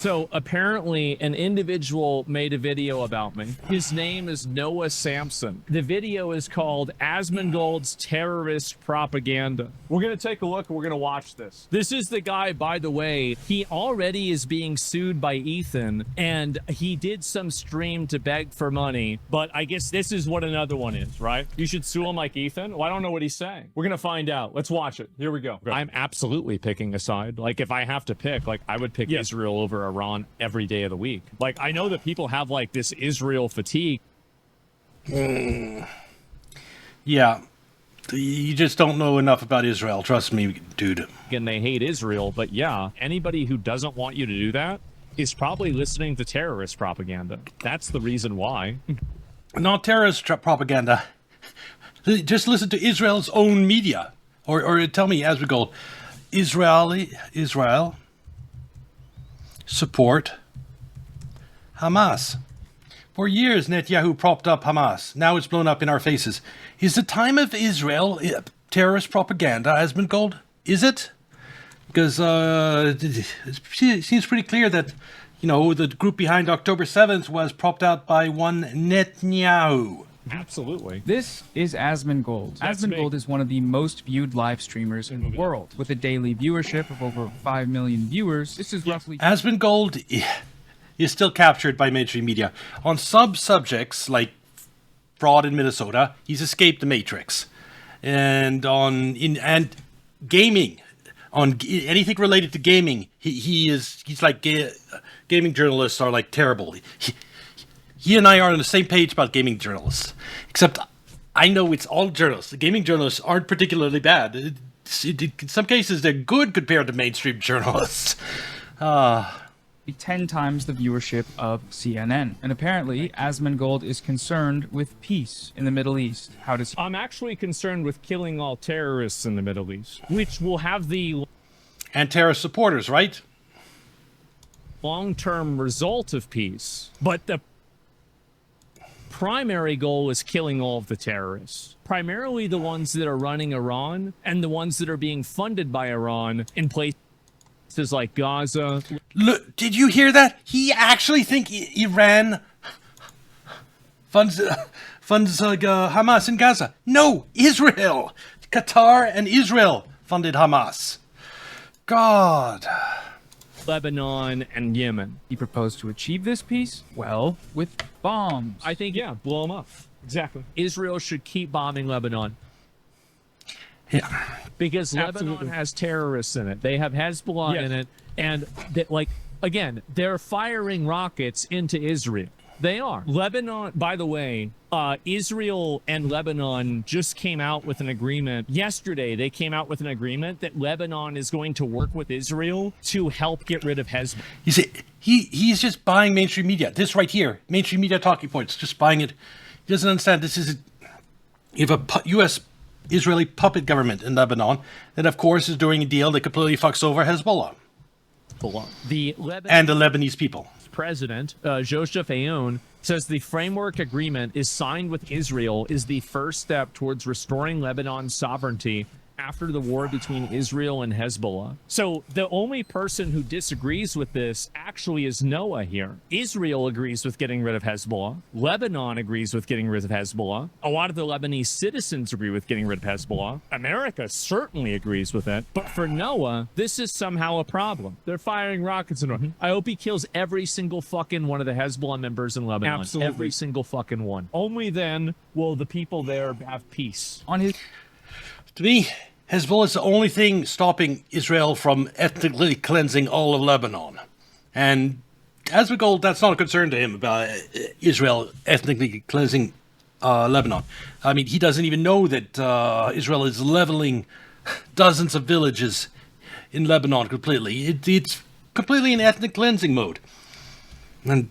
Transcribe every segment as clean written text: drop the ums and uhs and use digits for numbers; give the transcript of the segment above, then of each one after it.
So apparently an individual made a video about me. His name is Noah Sampson. The video is called Asmongold's Terrorist Propaganda. We're going to take a look and we're going to watch this. This is the guy, by the way, he already is being sued by Ethan, and he did some stream to beg for money, but I guess this is what another one is, right? You should sue him like Ethan? Well, I don't know what he's saying. We're going to find out. Let's watch it. Here we go. I'm absolutely picking a side. Like, if I have to pick, like, I would pick Israel over Iran every day of the week. Like, I know that people have like this Israel fatigue. Yeah, you just don't know enough about Israel. Trust me, dude. And they hate Israel, but yeah, anybody who doesn't want you to do that is probably listening to terrorist propaganda. That's the reason why. Not terrorist propaganda. Just listen to Israel's own media. Or tell me, as we go, Israel support Hamas. For years, Netanyahu propped up Hamas. Now it's blown up in our faces. Is the time of Israel terrorist propaganda, Asmongold? Is it? Because it seems pretty clear that, you know, the group behind October 7th was propped out by one Netanyahu. Absolutely. This is Asmongold. Asmongold is one of the most viewed live streamers in the world. With a daily viewership of over 5 million viewers, this is roughly... Asmongold is still captured by mainstream media. On subjects like fraud in Minnesota, he's escaped the Matrix. And and gaming, on anything related to gaming, he's like gaming journalists are like terrible. He and I are on the same page about gaming journalists, except I know it's all journalists. The gaming journalists aren't particularly bad. In some cases, they're good compared to mainstream journalists. 10 times the viewership of CNN. And apparently, Asmongold is concerned with peace in the Middle East. How does I'm actually concerned with killing all terrorists in the Middle East, which will have the... And terrorist supporters, right? Long-term result of peace. But the primary goal is killing all of the terrorists. Primarily the ones that are running Iran and the ones that are being funded by Iran in places like Gaza. Look, did you hear that? He actually think Iran funds Hamas in Gaza. No, Israel. Qatar and Israel funded Hamas. God. Lebanon and Yemen. he proposed to achieve this peace? Well, with bombs. I think, yeah, blow them up. Exactly. Israel should keep bombing Lebanon. Yeah. Because Lebanon has terrorists in it. They have Hezbollah in it. And, again, they're firing rockets into Israel. They are. Lebanon, by the way, Israel and Lebanon just came out with an agreement. Yesterday, they came out with an agreement that Lebanon is going to work with Israel to help get rid of Hezbollah. You see, he's just buying mainstream media. This right here, mainstream media talking points, just buying it. He doesn't understand this is you have a U.S. Israeli puppet government in Lebanon that, of course, is doing a deal that completely fucks over Hezbollah. And the Lebanese people. President Joseph Aoun says the framework agreement is signed with Israel is the first step towards restoring Lebanon's sovereignty after the war between Israel and Hezbollah. So the only person who disagrees with this actually is Noah here. Israel agrees with getting rid of Hezbollah. Lebanon agrees with getting rid of Hezbollah. A lot of the Lebanese citizens agree with getting rid of Hezbollah. America certainly agrees with it. But for Noah, this is somehow a problem. They're firing rockets in I hope he kills every single fucking one of the Hezbollah members in Lebanon. Absolutely. Every single fucking one. Only then will the people there have peace. To me, Hezbollah is the only thing stopping Israel from ethnically cleansing all of Lebanon. And as we go, that's not a concern to him about Israel ethnically cleansing Lebanon. I mean, he doesn't even know that Israel is leveling dozens of villages in Lebanon completely. It's completely in ethnic cleansing mode. And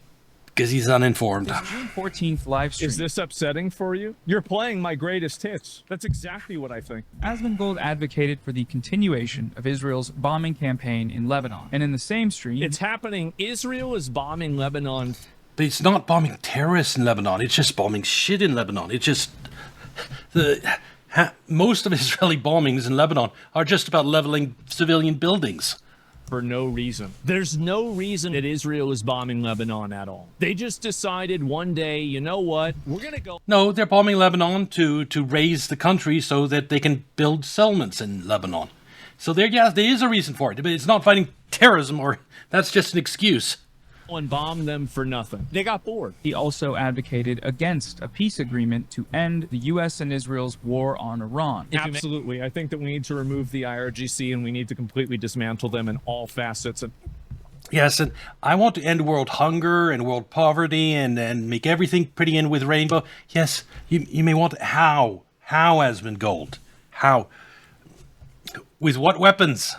because he's uninformed. June 14th live stream. Is this upsetting for you? You're playing my greatest hits. That's exactly what I think. Asmongold advocated for the continuation of Israel's bombing campaign in Lebanon. And in the same stream... It's happening. Israel is bombing Lebanon. But it's not bombing terrorists in Lebanon. It's just bombing shit in Lebanon. It's just... most of Israeli bombings in Lebanon are just about leveling civilian buildings. for no reason. There's no reason that Israel is bombing Lebanon at all. They just decided one day, you know what, we're going to go. No, they're bombing Lebanon to raise the country so that they can build settlements in Lebanon. So there is a reason for it, but it's not fighting terrorism, or that's just an excuse. And bomb them for nothing. They got bored. He also advocated against a peace agreement to end the U.S. and Israel's war on Iran. Absolutely. I think that we need to remove the IRGC and we need to completely dismantle them in all facets. Yes, and I want to end world hunger and world poverty and make everything pretty and with rainbow. Yes, you may want... How, Asmongold? How? With what weapons?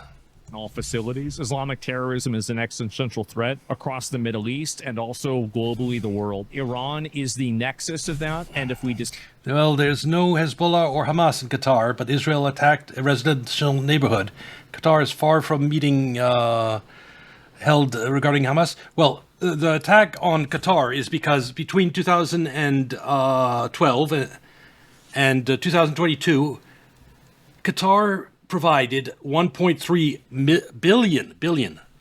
All facilities. Islamic terrorism is an existential threat across the Middle East and also globally the world. Iran is the nexus of that, and if we just... Well, there's no Hezbollah or Hamas in Qatar, but Israel attacked a residential neighborhood. Qatar is far from meeting held regarding Hamas. Well, the attack on Qatar is because between 2012 and 2022, Qatar provided $1.3 billion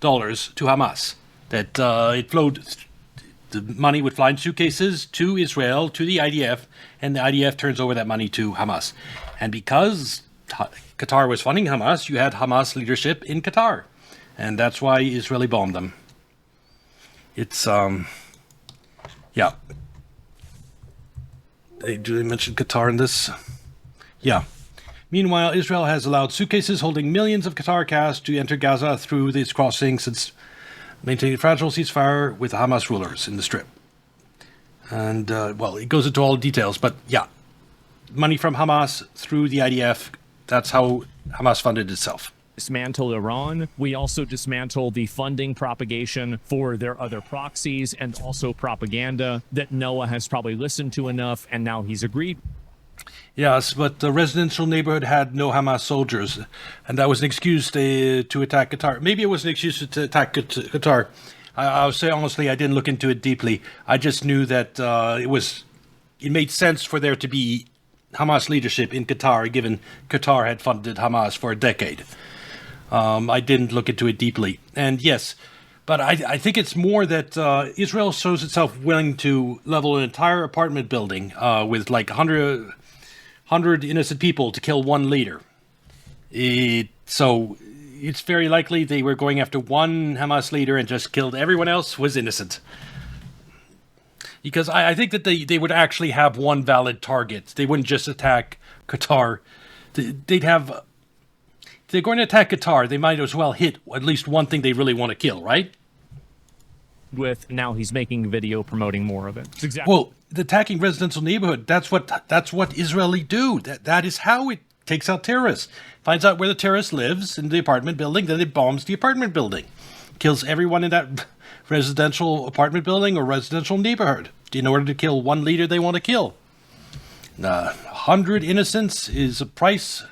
to Hamas. That it flowed, the money would fly in suitcases to Israel, to the IDF, and the IDF turns over that money to Hamas. And because Qatar was funding Hamas, you had Hamas leadership in Qatar. And that's why Israeli bombed them. It's, yeah. Do they mention Qatar in this? Yeah. Meanwhile, Israel has allowed suitcases holding millions of Qatar cash to enter Gaza through these crossings since maintaining a fragile ceasefire with Hamas rulers in the Strip. And, well, it goes into all the details, but yeah, money from Hamas through the IDF, that's how Hamas funded itself. Dismantle Iran. We also dismantle the funding propagation for their other proxies and also propaganda that Noah has probably listened to enough, and now he's agreed. Yes, but the residential neighborhood had no Hamas soldiers, and that was an excuse to attack Qatar. Maybe it was an excuse to attack Qatar. I'll say honestly, I didn't look into it deeply. I just knew that it made sense for there to be Hamas leadership in Qatar, given Qatar had funded Hamas for a decade. I didn't look into it deeply. And yes, but I think it's more that Israel shows itself willing to level an entire apartment building with like 100 innocent people to kill one leader. So it's very likely they were going after one Hamas leader and just killed everyone else who was innocent. Because I think that they would actually have one valid target. They wouldn't just attack Qatar. They'd have... If they're going to attack Qatar, they might as well hit at least one thing they really want to kill, right? With now he's making a video promoting more of it. It's exactly. Well, the attacking residential neighborhood, that's what Israeli do. That is how it takes out terrorists. Finds out where the terrorist lives in the apartment building, then it bombs the apartment building. Kills everyone in that residential apartment building or residential neighborhood in order to kill one leader they want to kill. 100 innocents is a price...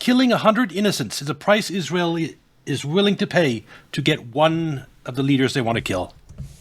Killing 100 innocents is a price Israel is willing to pay to get one of the leaders they want to kill.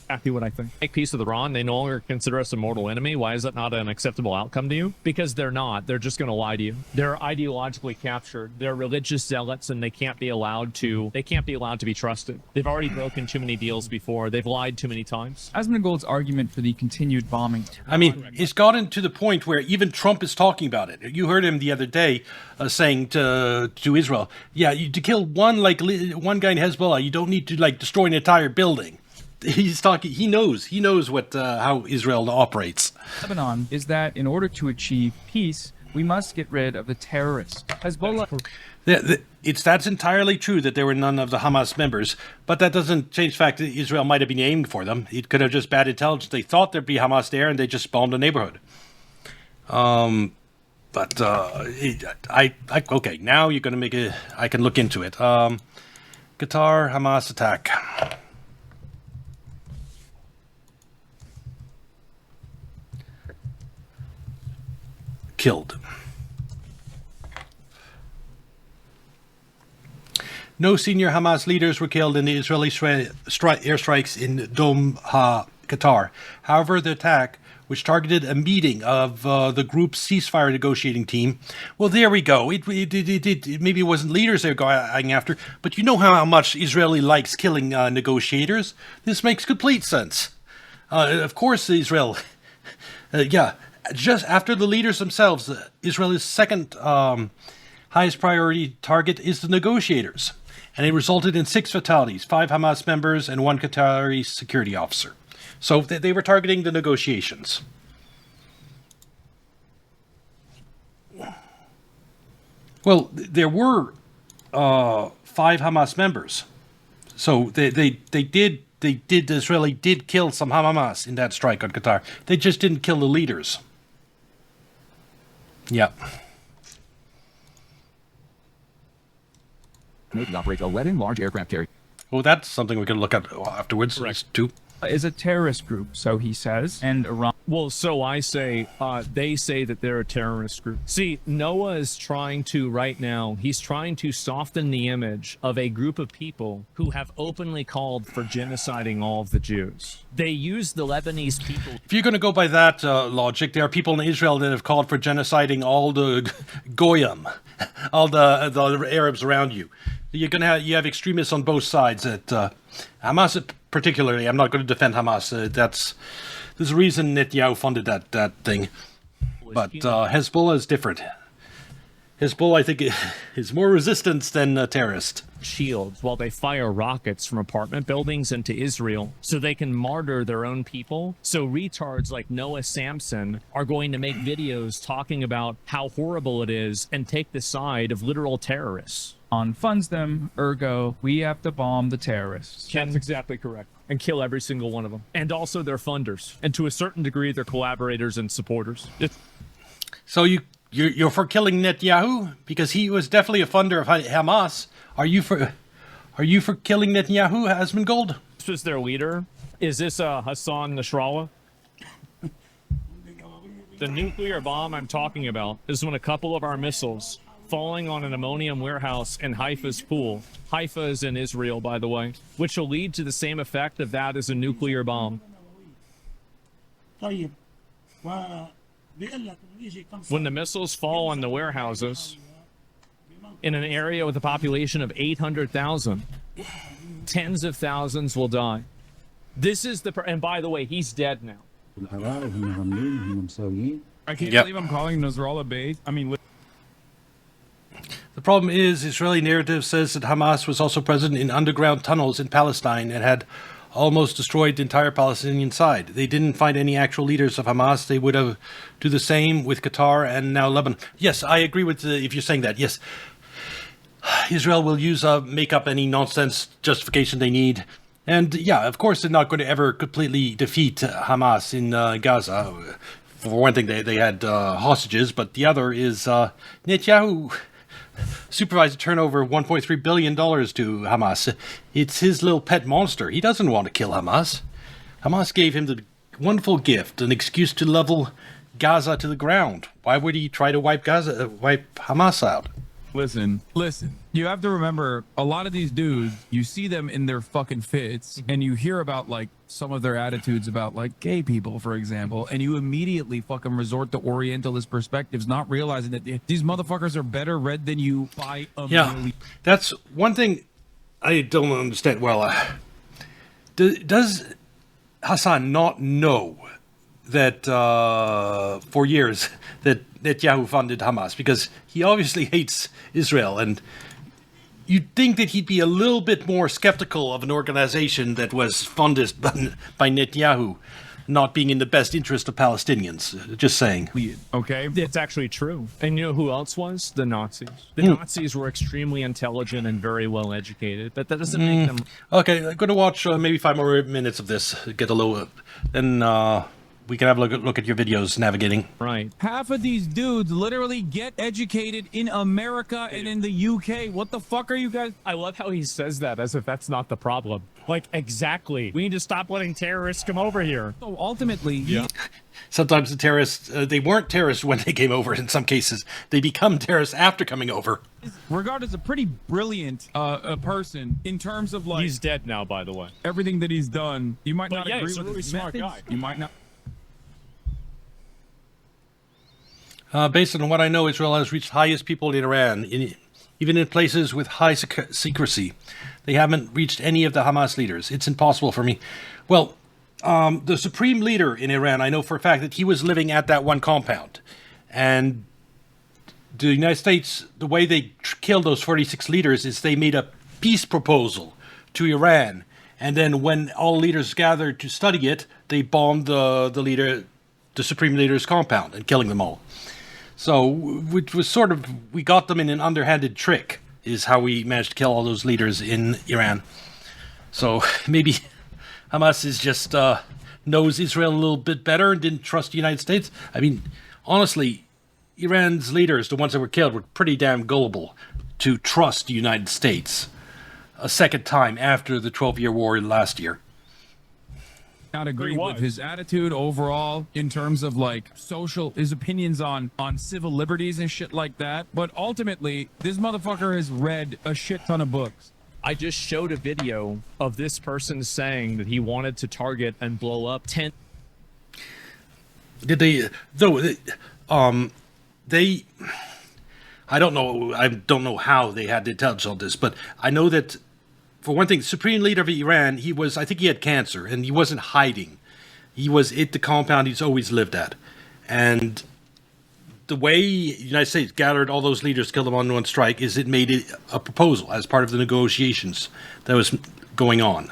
Exactly what I think. Make peace with Iran. They no longer consider us a mortal enemy. Why is that not an acceptable outcome to you? Because they're not. They're just going to lie to you. They're ideologically captured. They're religious zealots, and they can't be allowed to be trusted. They've already broken too many deals before. They've lied too many times. Asmongold's argument for the continued bombing. I mean, it's gotten to the point where even Trump is talking about it. You heard him the other day saying to Israel, yeah, to kill one guy in Hezbollah, you don't need to destroy an entire building. He's talking. He knows what how Israel operates. Lebanon is that in order to achieve peace, we must get rid of the terrorists. Hezbollah. That's entirely true that there were none of the Hamas members, but that doesn't change the fact that Israel might have been aiming for them. It could have just bad intelligence. They thought there'd be Hamas there, and they just bombed the neighborhood. Okay. Now you're going to I can look into it. Qatar Hamas attack. Killed. No senior Hamas leaders were killed in the Israeli airstrikes in Dom Qatar. However, the attack, which targeted a meeting of the group's ceasefire negotiating team, well, there we go. Maybe it wasn't leaders they were going after, but you know how much Israeli likes killing negotiators. This makes complete sense. Of course, Israel. Just after the leaders themselves, Israel's second highest priority target is the negotiators. And it resulted in 6 fatalities, 5 Hamas members and 1 Qatari security officer. So they were targeting the negotiations. Well, there were 5 Hamas members. So Israeli did kill some Hamas in that strike on Qatar. They just didn't kill the leaders. Yeah. Navy operates 11 large aircraft carriers. Well, that's something we can look at afterwards. Correct. Too. Is a terrorist group, so he says, and Iran. Well, so I say, they say that they're a terrorist group. See, Noah is trying to, right now, he's trying to soften the image of a group of people who have openly called for genociding all of the Jews. They use the Lebanese people. If you're going to go by that logic, there are people in Israel that have called for genociding all the Goyim, all the Arabs around you. You have extremists on both sides. Hamas, particularly, I'm not going to defend Hamas. There's a reason Netanyahu funded that thing. But Hezbollah is different. Hezbollah, I think, is more resistance than a terrorist. Shields while they fire rockets from apartment buildings into Israel so they can martyr their own people. So retards like Noah Samson are going to make videos talking about how horrible it is and take the side of literal terrorists. On funds them, ergo, we have to bomb the terrorists. That's exactly correct. And kill every single one of them. And also their funders. And to a certain degree, their collaborators and supporters. So you're for killing Netanyahu? Because he was definitely a funder of Hamas. Are you for killing Netanyahu, Asmongold? This was their leader. Is this Hassan Nasrallah? The nuclear bomb I'm talking about is when a couple of our missiles falling on an ammonium warehouse in Haifa's pool. Haifa is in Israel, by the way, which will lead to the same effect of that as a nuclear bomb. When the missiles fall on the warehouses in an area with a population of 800,000, tens of thousands will die. This is and by the way, he's dead now. I can't Yep. believe I'm calling Nasrallah base. I mean, The problem is, Israeli narrative says that Hamas was also present in underground tunnels in Palestine and had almost destroyed the entire Palestinian side. They didn't find any actual leaders of Hamas. They would have do the same with Qatar and now Lebanon. Yes, I agree with if you're saying that. Yes, Israel will make up any nonsense justification they need. And yeah, of course, they're not going to ever completely defeat Hamas in Gaza. For one thing, they had hostages, but the other is Netanyahu supervised a turnover of $1.3 billion to Hamas. It's his little pet monster. He doesn't want to kill Hamas. Hamas gave him the wonderful gift, an excuse to level Gaza to the ground. Why would he try to wipe Hamas out? Listen. You have to remember, a lot of these dudes, you see them in their fucking fits, and you hear about, like, some of their attitudes about, like, gay people, for example, and you immediately fucking resort to Orientalist perspectives, not realizing that these motherfuckers are better read than you by a million. That's one thing I don't understand. Well, does Hassan not know that for years that Netanyahu funded Hamas? Because he obviously hates Israel, and you'd think that he'd be a little bit more skeptical of an organization that was funded by Netanyahu not being in the best interest of Palestinians. Just saying. Okay? It's actually true. And you know who else was? The Nazis. The Nazis were extremely intelligent and very well educated. But that doesn't make them... Okay, I'm going to watch maybe 5 more minutes of this. Get a little... Then We can have a look at your videos navigating. Right. Half of these dudes literally get educated in America and in the UK. What the fuck are you guys? I love how he says that as if that's not the problem. Like, exactly. We need to stop letting terrorists come over here. So ultimately, Sometimes the terrorists, they weren't terrorists when they came over. In some cases, they become terrorists after coming over. regarded as a pretty brilliant a person in terms of like He's dead now, by the way. everything that he's done. You might But not yeah, agree he's a with really his smart methods. guy. You might not. Based on what I know, Israel has reached highest people in Iran, even in places with high secrecy. They haven't reached any of the Hamas leaders. It's impossible for me. Well, the supreme leader in Iran, I know for a fact that he was living at that one compound. And the United States, the way they killed those 46 leaders is they made a peace proposal to Iran. And then when all leaders gathered to study it, they bombed the supreme leader's compound and killing them all. So, which was sort of, we got them in an underhanded trick, is how we managed to kill all those leaders in Iran. So, maybe Hamas is just, knows Israel a little bit better and didn't trust the United States. I mean, honestly, Iran's leaders, the ones that were killed, were pretty damn gullible to trust the United States a second time after the 12-year war last year. Not agree Pretty wise. with his attitude overall in terms of like his opinions on civil liberties and shit like that. But ultimately, this motherfucker has read a shit ton of books. I just showed a video of this person saying that he wanted to target and blow up 10. Did they, though, I don't know how they had the intelligence on this, but I know that, for one thing, supreme leader of Iran, I think he had cancer, and he wasn't hiding. He was at the compound he's always lived at. And the way the United States gathered all those leaders, killed them on one strike, is it made it a proposal as part of the negotiations that was going on.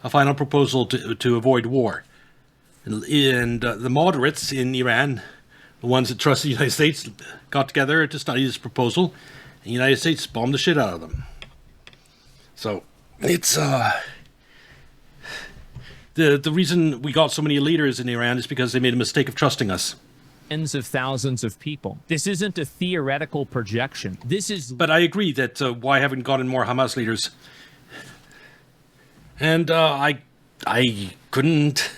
A final proposal to avoid war. And the moderates in Iran, the ones that trust the United States, got together to study this proposal, and the United States bombed the shit out of them. So, it's, the reason we got so many leaders in Iran is because they made a mistake of trusting us. Tens of thousands of people. This isn't a theoretical projection. This is. But I agree that why haven't gotten more Hamas leaders? And I couldn't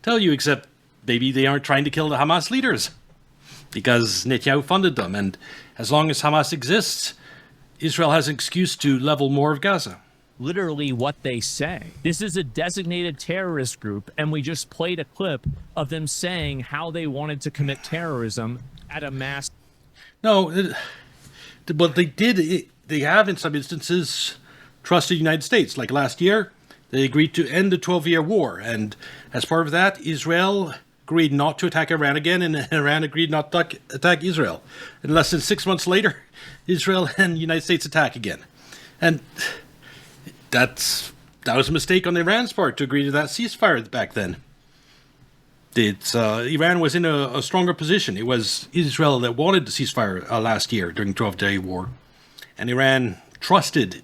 tell you, except maybe they aren't trying to kill the Hamas leaders because Netanyahu funded them. And as long as Hamas exists, Israel has an excuse to level more of Gaza. Literally what they say. This is a designated terrorist group, and we just played a clip of them saying how they wanted to commit terrorism at a mass. No, but they have in some instances trusted the United States. Like last year, they agreed to end the 12-year war. And as part of that, Israel agreed not to attack Iran again, and Iran agreed not to attack Israel. And less than 6 months later, Israel and the United States attack again. And that was a mistake on Iran's part to agree to that ceasefire back then. Iran was in a stronger position. It was Israel that wanted the ceasefire last year during the 12-day war. And Iran trusted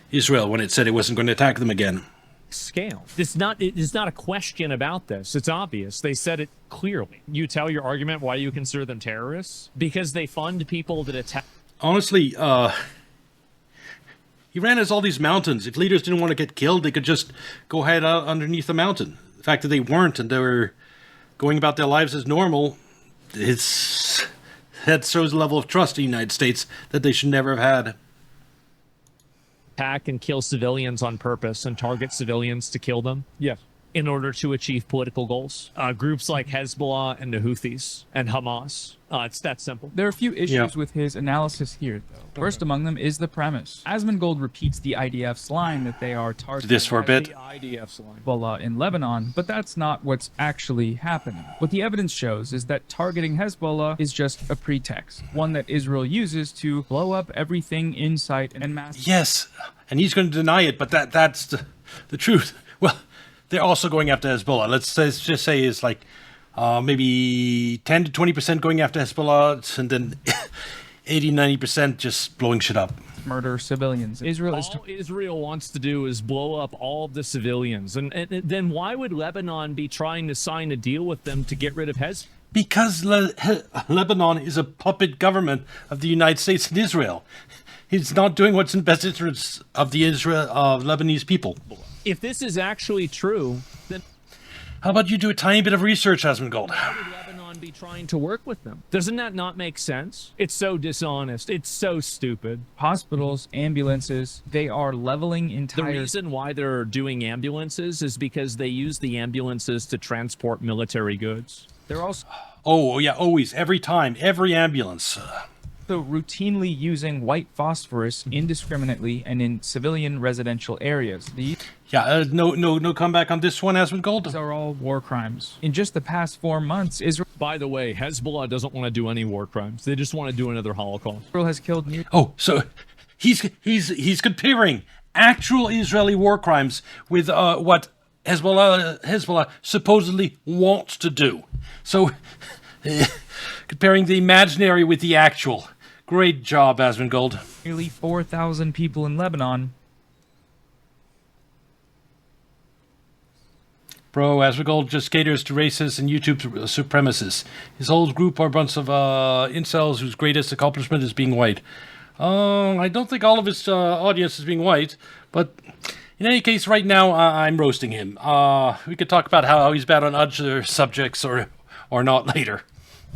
Israel when it said it wasn't going to attack them again. Scale. It's not a question about this. It's obvious. They said it clearly. You tell your argument why you consider them terrorists? Because they fund people that attack. Honestly, Iran has all these mountains. If leaders didn't want to get killed, they could just go hide out underneath the mountain. The fact that they weren't and they were going about their lives as normal, that shows a level of trust in the United States that they should never have had. Attack and kill civilians on purpose and target civilians to kill them. Yes. In order to achieve political goals. Groups like Hezbollah and the Houthis and Hamas. It's that simple. There are a few issues Yeah. with his analysis here, though. First among them is the premise. Asmongold repeats the IDF's line that they are targeting This for a bit. The IDF's line. Hezbollah in Lebanon, but that's not what's actually happening. What the evidence shows is that targeting Hezbollah is just a pretext, one that Israel uses to blow up everything in sight and mass. Yes, and he's going to deny it, but that's the truth. Well, they're also going after Hezbollah. Let's just say it's like maybe 10 to 20% going after Hezbollah, and then 80-90% just blowing shit up. Murder civilians. Israel is All Israel wants to do is blow up all of the civilians. And then why would Lebanon be trying to sign a deal with them to get rid of Hezbollah? Because Lebanon is a puppet government of the United States and Israel. He's not doing what's in the best interest of the Lebanese people. If this is actually true, then How about you do a tiny bit of research, Asmongold? why would Lebanon be trying to work with them? Doesn't that not make sense? It's so dishonest. It's so stupid. hospitals, ambulances. They are leveling The entire. reason why they're doing ambulances is because they use the ambulances to transport military goods. They're also Oh, yeah, always, every time, every ambulance. routinely using white phosphorus indiscriminately and in civilian residential areas. These Yeah, no comeback on this one, Asmongold? are all war crimes. In just the past 4 months, Israel By the way, Hezbollah doesn't want to do any war crimes. They just want to do another Holocaust. has killed nearly Oh, so he's comparing actual Israeli war crimes with what Hezbollah supposedly wants to do. So comparing the imaginary with the actual. Great job, Asmongold. 4,000 people in Lebanon. Bro, Asmongold just caters to racists and YouTube supremacists. His whole group are a bunch of incels whose greatest accomplishment is being white. I don't think all of his audience is being white, but in any case, right now I'm roasting him. We could talk about how he's bad on other subjects or not later.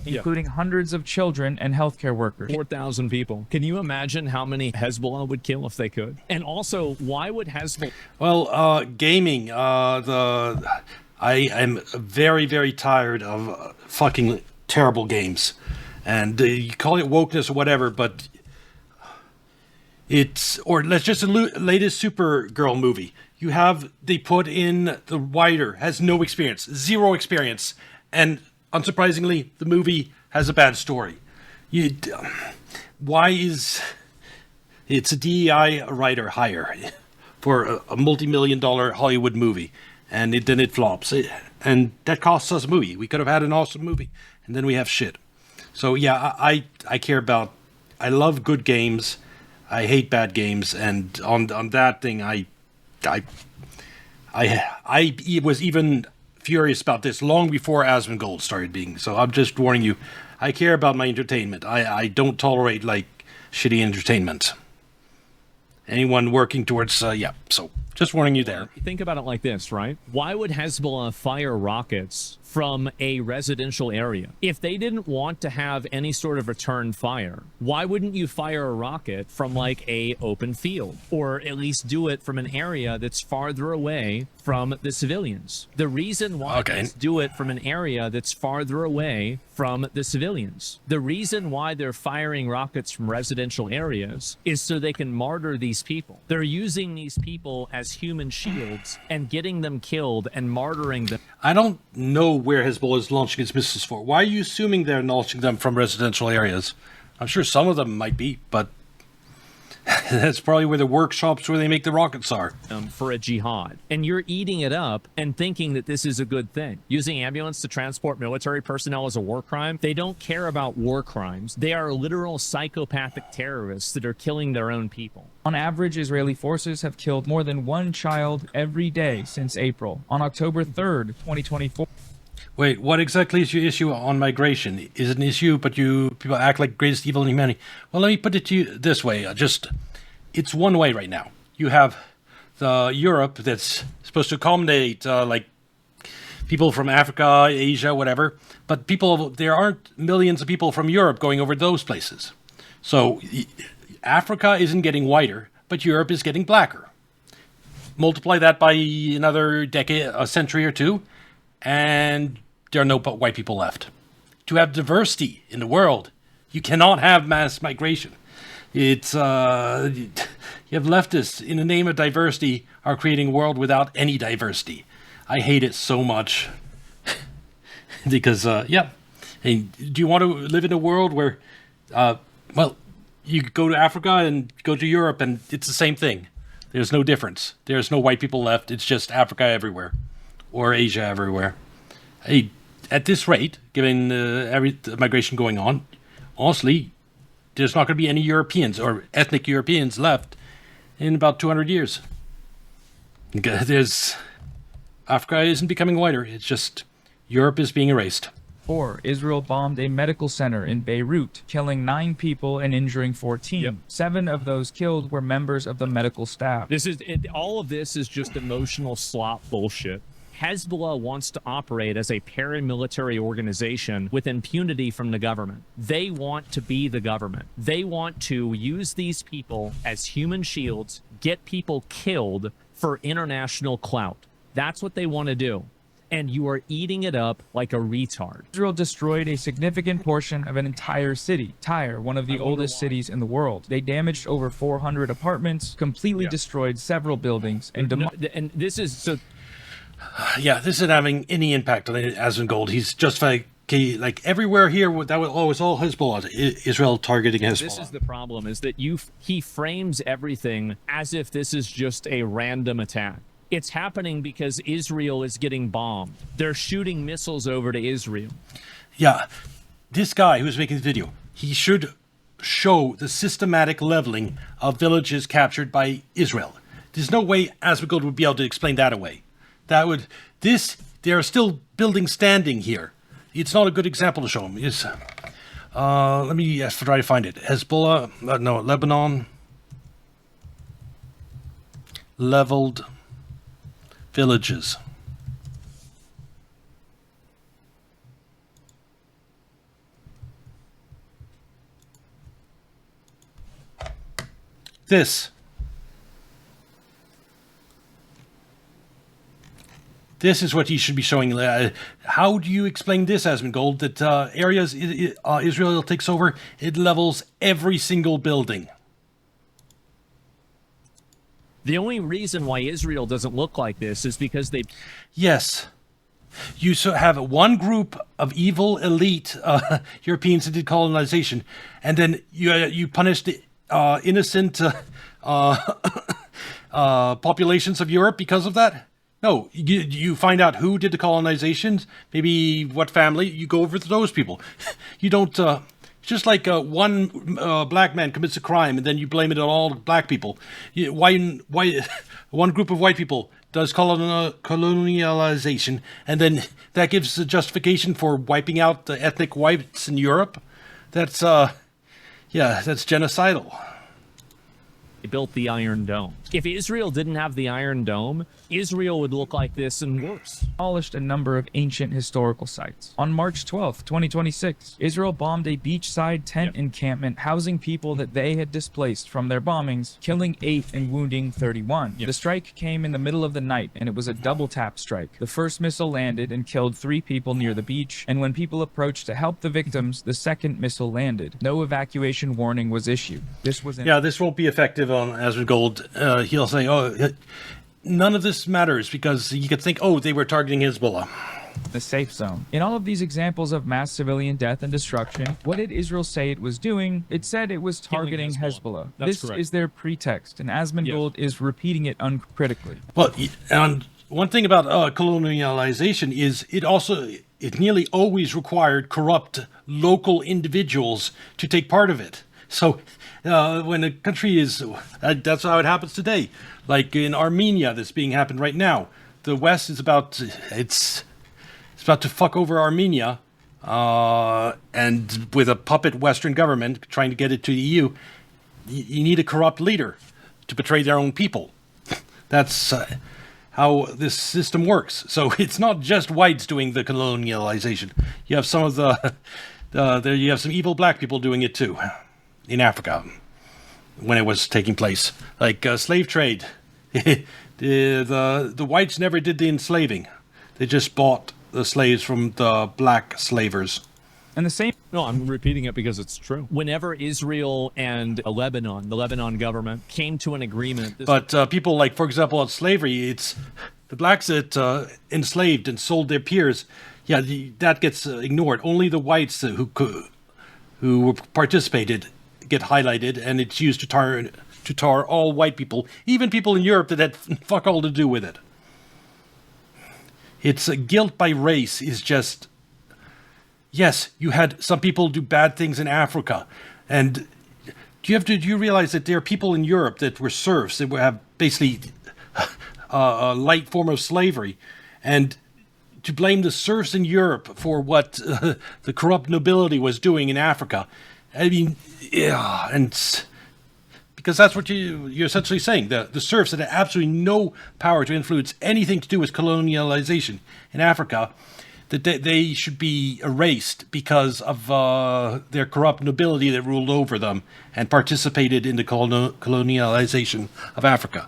Including hundreds of children and healthcare workers. 4,000 people. Can you imagine how many Hezbollah would kill if they could? And also, why would Hezbollah... Well, gaming. I am very, very tired of fucking terrible games, and you call it wokeness or whatever, but it's or let's just latest Supergirl movie. They put in the writer has no experience, zero experience, and unsurprisingly, the movie has a bad story. Why is it's a DEI writer hire for a multi-million-dollar Hollywood movie, and then it flops, and that costs us a movie. We could have had an awesome movie, and then we have shit. So yeah, I care about. I love good games. I hate bad games, and on that thing, I was even furious about this long before Asmongold started being. So I'm just warning you. I care about my entertainment. I don't tolerate like shitty entertainment. Anyone working towards So just warning you there. Think about it like this, right? Why would Hezbollah fire rockets from a residential area? If they didn't want to have any sort of return fire, why wouldn't you fire a rocket from like a open field, or at least do it from an area that's farther away from the civilians? The reason why they do it from an area that's farther away from the civilians, the reason why they're firing rockets from residential areas is so they can martyr these people. They're using these people as human shields and getting them killed and martyring them. I don't know where Hezbollah is launching its missiles for. Why are you assuming they're launching them from residential areas? I'm sure some of them might be, but that's probably where the workshops where they make the rockets are. For a jihad, and you're eating it up and thinking that this is a good thing. Using ambulance to transport military personnel is a war crime. They don't care about war crimes. They are literal psychopathic terrorists that are killing their own people. On average, Israeli forces have killed more than one child every day since April. On October 3rd, 2024. Wait, what exactly is your issue on migration? Is it an issue, but people act like greatest evil in humanity? Well, let me put it to you this way. It's one way right now. You have the Europe that's supposed to accommodate like people from Africa, Asia, whatever. But there aren't millions of people from Europe going over those places. So Africa isn't getting whiter, but Europe is getting blacker. Multiply that by another decade, a century or two, and there are no white people left. To have diversity in the world, you cannot have mass migration. It's you have leftists in the name of diversity are creating a world without any diversity. I hate it so much because Hey, do you want to live in a world where you go to Africa and go to Europe and it's the same thing? There's no difference. There's no white people left. It's just Africa everywhere or Asia everywhere. Hey, at this rate, given every migration going on, honestly, there's not going to be any Europeans or ethnic Europeans left in about 200 years. Africa isn't becoming whiter. It's just Europe is being erased. 4. Israel bombed a medical center in Beirut, killing 9 people and injuring 14. Yep. 7 of those killed were members of the medical staff. All of this is just emotional slop bullshit. Hezbollah wants to operate as a paramilitary organization with impunity from the government. They want to be the government. They want to use these people as human shields, get people killed for international clout. That's what they want to do. And you are eating it up like a retard. Israel destroyed a significant portion of an entire city, Tyre, one of the oldest cities in the world. They damaged over 400 apartments, completely destroyed several buildings, and And this is so. Yeah, this isn't having any impact on Asmongold. He's just like everywhere here. That was all Hezbollah. Israel targeting Hezbollah. This is the problem: is that he frames everything as if this is just a random attack. It's happening because Israel is getting bombed. They're shooting missiles over to Israel. Yeah, this guy who's making this video, he should show the systematic leveling of villages captured by Israel. There's no way Asmongold would be able to explain that away. There are still buildings standing here. It's not a good example to show him. Let me try to find it. Hezbollah, Lebanon, leveled villages. This is what you should be showing. How do you explain this, Asmongold? That areas Israel takes over, it levels every single building. The only reason why Israel doesn't look like this is because they... Yes. You have one group of evil elite Europeans that did colonization, and then you punish the innocent populations of Europe because of that? No, you find out who did the colonizations, maybe what family, you go over to those people. You don't... just like one black man commits a crime and then you blame it on all black people. Why one group of white people does colonialization and then that gives a justification for wiping out the ethnic whites in Europe? That's genocidal. They built the Iron Dome. If Israel didn't have the Iron Dome, Israel would look like this and worse. Demolished a number of ancient historical sites. On March 12th, 2026, Israel bombed a beachside tent encampment housing people that they had displaced from their bombings, killing 8 and wounding 31. The strike came in the middle of the night, and it was a double tap strike. The first missile landed and killed 3 people near the beach, and when people approached to help the victims, the second missile landed. No evacuation warning was issued. This won't be effective on Asmongold. He'll say, none of this matters because you could think, they were targeting Hezbollah. The safe zone. In all of these examples of mass civilian death and destruction, what did Israel say it was doing? It said it was targeting Hezbollah. This is their pretext, and Asmongold is repeating it uncritically. Well, and one thing about colonialization is it nearly always required corrupt local individuals to take part of it. So when a country is, that's how it happens today. Like in Armenia, that's being happened right now. The West is about to fuck over Armenia, and with a puppet Western government trying to get it to the EU, you need a corrupt leader to betray their own people. That's how this system works. So it's not just whites doing the colonialization. You have some of you have some evil black people doing it too. In Africa, when it was taking place, like slave trade, the whites never did the enslaving; they just bought the slaves from the black slavers. And the same. No, I'm repeating it because it's true. Whenever Israel and the Lebanon government came to an agreement, but people like, for example, on slavery, it's the blacks that enslaved and sold their peers. Yeah, that gets ignored. Only the whites who participated get highlighted, and it's used to tar all white people, even people in Europe that had fuck all to do with it. It's guilt by race is just, yes, you had some people do bad things in Africa, and do you realize that there are people in Europe that were serfs that have basically a light form of slavery, and to blame the serfs in Europe for what the corrupt nobility was doing in Africa, I mean, yeah, and because that's what you're essentially saying. The serfs had absolutely no power to influence anything to do with colonialization in Africa, that they should be erased because of their corrupt nobility that ruled over them and participated in the colonialization of Africa.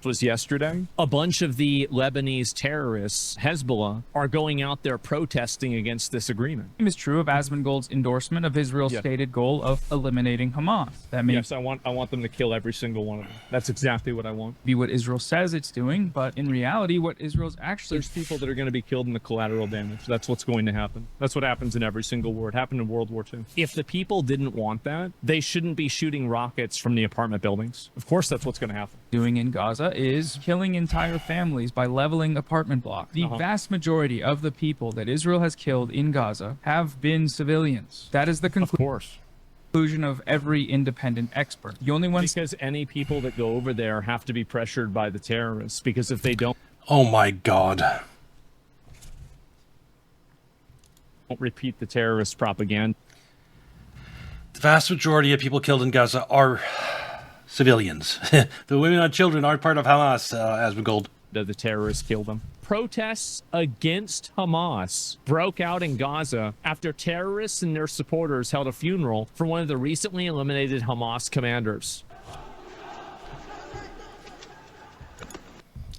Was yesterday. A bunch of the Lebanese terrorists, Hezbollah, are going out there protesting against this agreement. Same is true of Asmongold's endorsement of Israel's stated goal of eliminating Hamas. That may Yes, I want them to kill every single one of them. That's exactly what I want. be what Israel says it's doing, but in reality, what Israel's actually There's people that are going to be killed in the collateral damage. That's what's going to happen. That's what happens in every single war. It happened in World War II. If the people didn't want that, they shouldn't be shooting rockets from the apartment buildings. Of course, that's what's going to happen. doing in Gaza is killing entire families by leveling apartment blocks. The vast majority of the people that Israel has killed in Gaza have been civilians. That is the Of course. conclusion of every independent expert. The only ones Because any people that go over there have to be pressured by the terrorists, because if they don't Oh my God. repeat the terrorist propaganda, The vast majority of people killed in Gaza are civilians. The women and children aren't part of Hamas, Asmongold. the terrorists kill them. Protests against Hamas broke out in Gaza after terrorists and their supporters held a funeral for one of the recently eliminated Hamas commanders.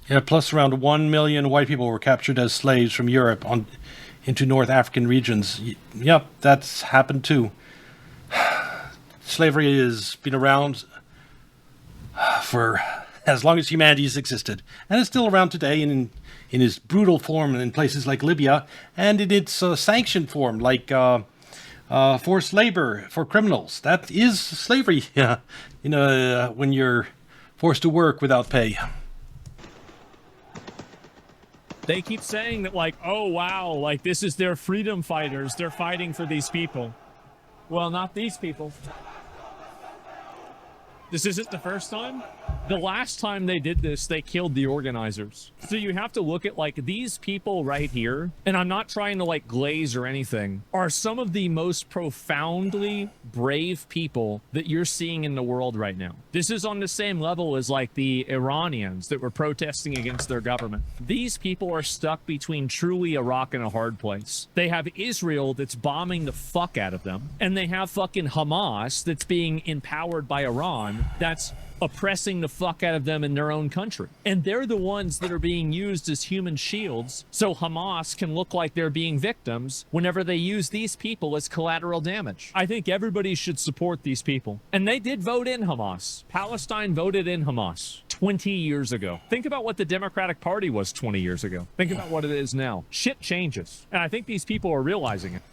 Yeah, plus around 1 million white people were captured as slaves from Europe into North African regions. Yep, that's happened too. Slavery has been around for as long as humanity has existed, and it's still around today in its brutal form in places like Libya, and in its sanctioned form like forced labor for criminals. That is slavery, yeah. When you're forced to work without pay. They keep saying that, like, oh, wow, like, this is their freedom fighters. They're fighting for these people. Well, not these people. This isn't the first time. The last time they did this, they killed the organizers. So you have to look at, like, these people right here, and I'm not trying to, like, glaze or anything, are some of the most profoundly brave people that you're seeing in the world right now. This is on the same level as, like, the Iranians that were protesting against their government. These people are stuck between truly a rock and a hard place. They have Israel that's bombing the fuck out of them, and they have fucking Hamas that's being empowered by Iran that's oppressing the fuck out of them in their own country. And they're the ones that are being used as human shields so Hamas can look like they're being victims whenever they use these people as collateral damage. I think everybody should support these people. And they did vote in Hamas. Palestine voted in Hamas 20 years ago. Think about what the Democratic Party was 20 years ago. Think about what it is now. Shit changes. And I think these people are realizing it.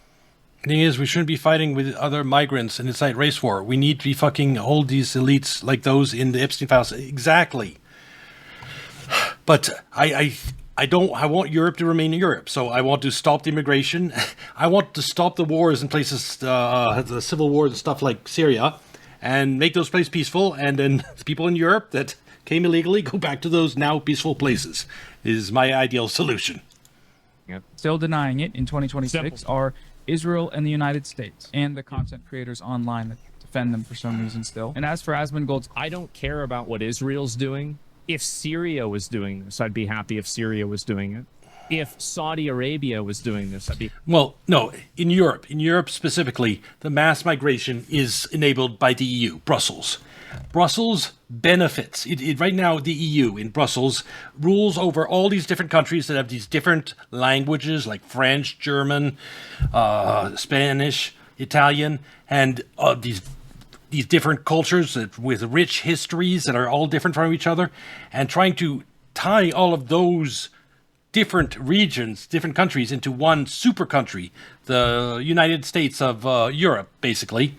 The thing is, we shouldn't be fighting with other migrants and incite race war. We need to be fucking hold these elites like those in the Epstein files. Exactly. But I want Europe to remain in Europe. So I want to stop the immigration. I want to stop the wars in places, the civil wars and stuff like Syria, and make those places peaceful. And then the people in Europe that came illegally go back to those now peaceful places is my ideal solution. still denying it in 2026 Simple. are Israel and the United States, and the content creators online that defend them for some reason still. And as for Asmongold's, I don't care about what Israel's doing. If Syria was doing this, I'd be happy if Syria was doing it. If Saudi Arabia was doing this, I'd be... Well, no, in Europe specifically, the mass migration is enabled by the EU, Brussels. Brussels benefits. Right now, the EU in Brussels rules over all these different countries that have these different languages like French, German, Spanish, Italian, and these different cultures with rich histories that are all different from each other, and trying to tie all of those different regions, different countries into one super country, the United States of Europe, basically.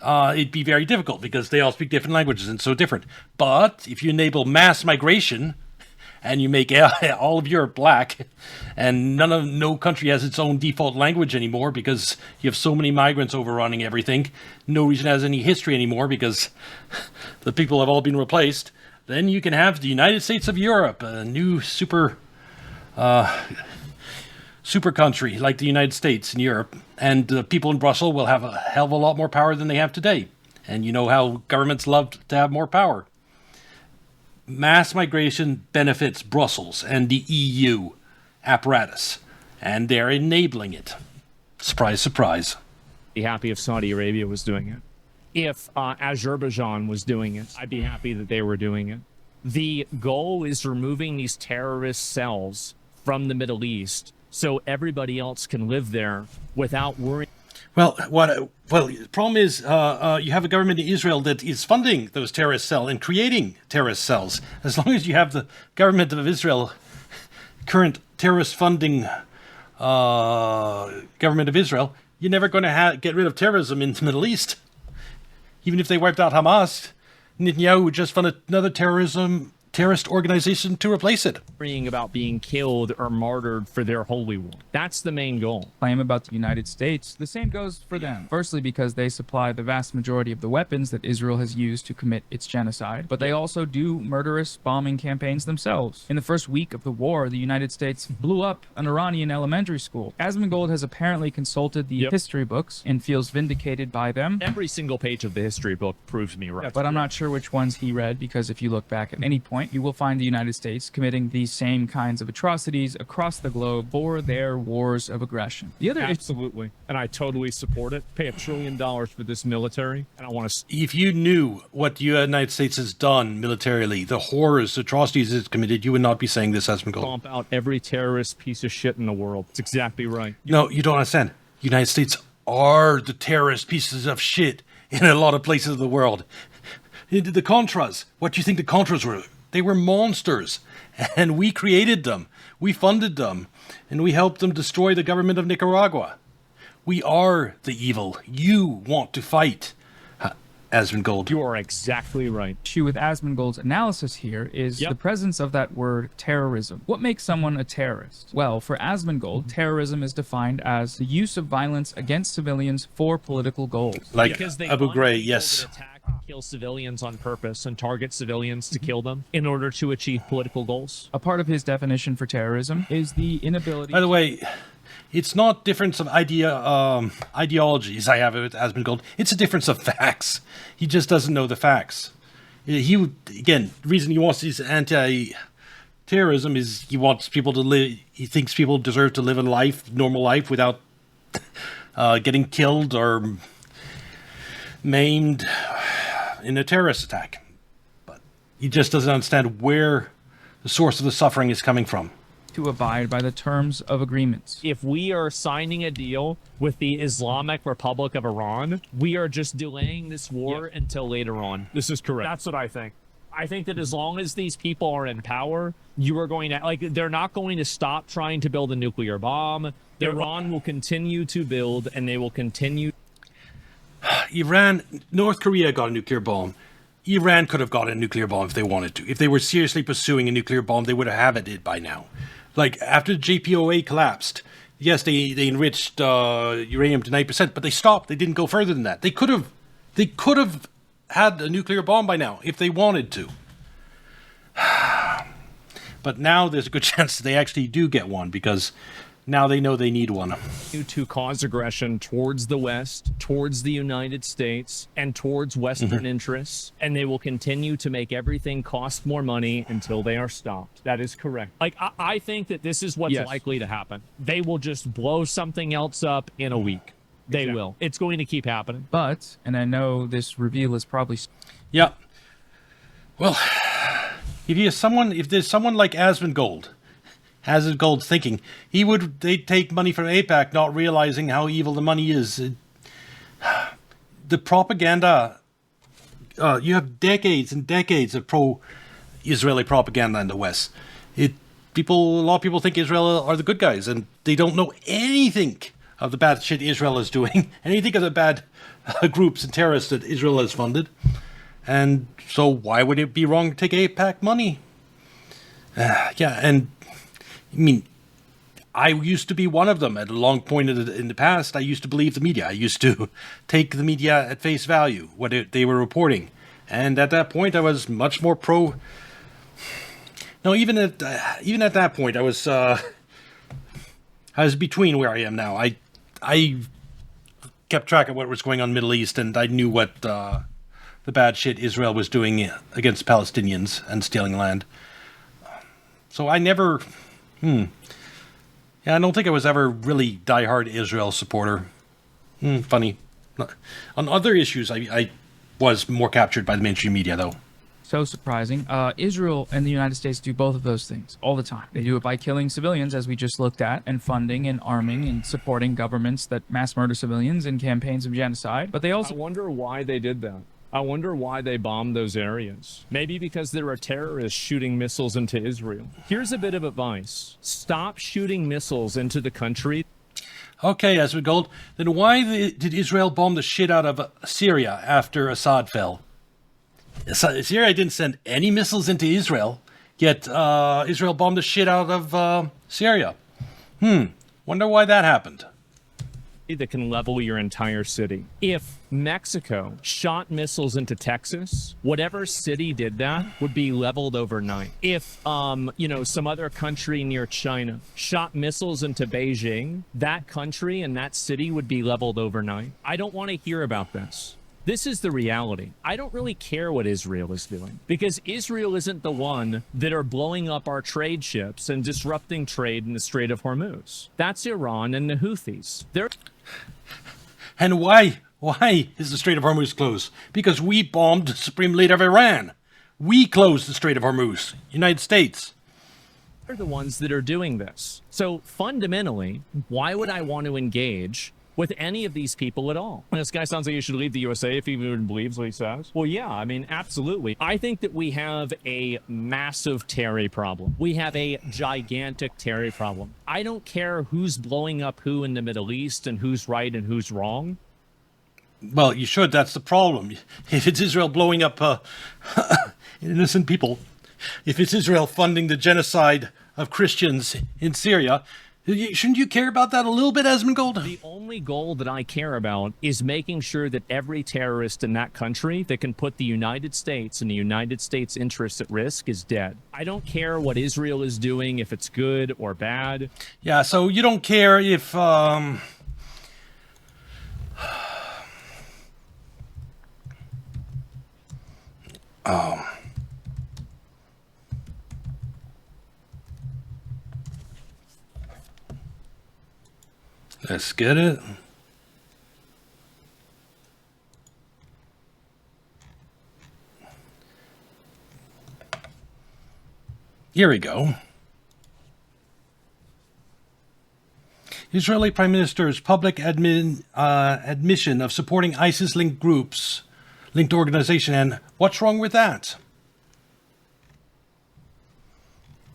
It'd be very difficult because they all speak different languages and so different. But if you enable mass migration and you make all of Europe black, and no country has its own default language anymore because you have so many migrants overrunning everything. No region has any history anymore because the people have all been replaced. Then you can have the United States of Europe, a new super country like the United States in Europe, and the people in Brussels will have a hell of a lot more power than they have today. And you know how governments love to have more power. Mass migration benefits Brussels and the EU apparatus, and they're enabling it. Surprise, surprise. Be happy if Saudi Arabia was doing it. If Azerbaijan was doing it, I'd be happy that they were doing it. The goal is removing these terrorist cells from the Middle East so everybody else can live there without worrying. Well, the problem is you have a government in Israel that is funding those terrorist cells and creating terrorist cells. As long as you have the government of Israel, current terrorist funding government of Israel, you're never going to get rid of terrorism in the Middle East. Even if they wiped out Hamas, Netanyahu would just fund another terrorist organization to replace it. Worrying about being killed or martyred for their holy war. That's the main goal. Claim about the United States, the same goes for them. Firstly, because they supply the vast majority of the weapons that Israel has used to commit its genocide, but they also do murderous bombing campaigns themselves. In the first week of the war, the United States blew up an Iranian elementary school. Asmongold has apparently consulted the history books and feels vindicated by them. Every single page of the history book proves me right. But I'm not sure which ones he read, because if you look back at any point, you will find the United States committing these same kinds of atrocities across the globe for their wars of aggression. The other Absolutely. And I totally support it. Pay $1 trillion for this military. And I want to... If you knew what the United States has done militarily, the horrors, atrocities it's committed, you would not be saying this, Asmongold. Stomp out every terrorist piece of shit in the world. It's exactly right. No, you don't understand. United States are the terrorist pieces of shit in a lot of places of the world. The Contras, what do you think the Contras were? They were monsters, and we created them. We funded them, and we helped them destroy the government of Nicaragua. We are the evil you want to fight, Asmongold. You are exactly right. issue with Asmongold's analysis here is the presence of that word terrorism. What makes someone a terrorist? Well, for Asmongold, terrorism is defined as the use of violence against civilians for political goals. Like Because they Abu want Ghraib, people yes. that attack and kill civilians on purpose and target civilians to kill them in order to achieve political goals. A part of his definition for terrorism is the inability... By the way, it's not difference of ideologies I have with Asmongold. It's a difference of facts. He just doesn't know the facts. Again, the reason he wants these anti-terrorism is he wants people to live... He thinks people deserve to live a normal life, without getting killed or maimed in a terrorist attack. But he just doesn't understand where the source of the suffering is coming from. to abide by the terms of agreements. If we are signing a deal with the Islamic Republic of Iran, we are just delaying this war until later on. This is correct. That's what I think. I think that as long as these people are in power, you are going to, like, they're not going to stop trying to build a nuclear bomb. Iran will continue to build, and they will continue. North Korea got a nuclear bomb. Iran could have got a nuclear bomb if they wanted to. If they were seriously pursuing a nuclear bomb, they would have had it by now. Like, after the JPOA collapsed, yes, they enriched uranium to 9%, but they stopped. They didn't go further than that. They could have had a nuclear bomb by now if they wanted to. But now there's a good chance that they actually do get one, because now they know they need one. To cause aggression towards the West, towards the United States, and towards Western interests, and they will continue to make everything cost more money until they are stopped. That is correct. Like, I think that this is what's likely to happen. They will just blow something else up in a week. They will. It's going to keep happening. But, and I know this reveal is probably... Yeah. Well, if there's someone like Asmongold's thinking, they'd take money from AIPAC, not realizing how evil the money is. The propaganda, you have decades and decades of pro-Israeli propaganda in the West. A lot of people think Israel are the good guys, and they don't know anything of the bad shit Israel is doing, anything of the bad groups and terrorists that Israel has funded. And so why would it be wrong to take AIPAC money? Yeah, and I mean, I used to be one of them at a long point in the past. I used to believe the media. I used to take the media at face value, they were reporting. And at that point, I was much more pro. No, even at that point, I was between where I am now. I kept track of what was going on in the Middle East, and I knew what the bad shit Israel was doing against Palestinians and stealing land. So I never. Yeah, I don't think I was ever really diehard Israel supporter. Funny. On other issues, I was more captured by the mainstream media, though. So surprising. Israel and the United States do both of those things all the time. They do it by killing civilians, as we just looked at, and funding and arming and supporting governments that mass murder civilians in campaigns of genocide. But they also I wonder why they did that. I wonder why they bombed those areas. Maybe because there are terrorists shooting missiles into Israel. Here's a bit of advice. Stop shooting missiles into the country. Okay, Asmongold, then why did Israel bomb the shit out of Syria after Assad fell? Syria didn't send any missiles into Israel, yet Israel bombed the shit out of Syria. Wonder why that happened. That can level your entire city. If Mexico shot missiles into Texas, whatever city did that would be leveled overnight. If some other country near China shot missiles into Beijing, that country and that city would be leveled overnight. I don't want to hear about this. This is the reality. I don't really care what Israel is doing, because Israel isn't the one that are blowing up our trade ships and disrupting trade in the Strait of Hormuz. That's Iran and the Houthis. And why is the Strait of Hormuz closed? Because we bombed the Supreme Leader of Iran. We closed the Strait of Hormuz, United States. They're the ones that are doing this. So fundamentally, why would I want to engage with any of these people at all? This guy sounds like he should leave the USA if he even believes what he says. Well, yeah, I mean, absolutely. I think that we have a massive Terry problem. We have a gigantic Terry problem. I don't care who's blowing up who in the Middle East and who's right and who's wrong. Well, you should. That's the problem. If it's Israel blowing up innocent people, if it's Israel funding the genocide of Christians in Syria, shouldn't you care about that a little bit, Asmongold? The only goal that I care about is making sure that every terrorist in that country that can put the United States and the United States' interests at risk is dead. I don't care what Israel is doing, if it's good or bad. Yeah, so you don't care if... Let's get it. Here we go. Israeli Prime Minister's public admission of supporting ISIS-linked groups, linked organization, and what's wrong with that?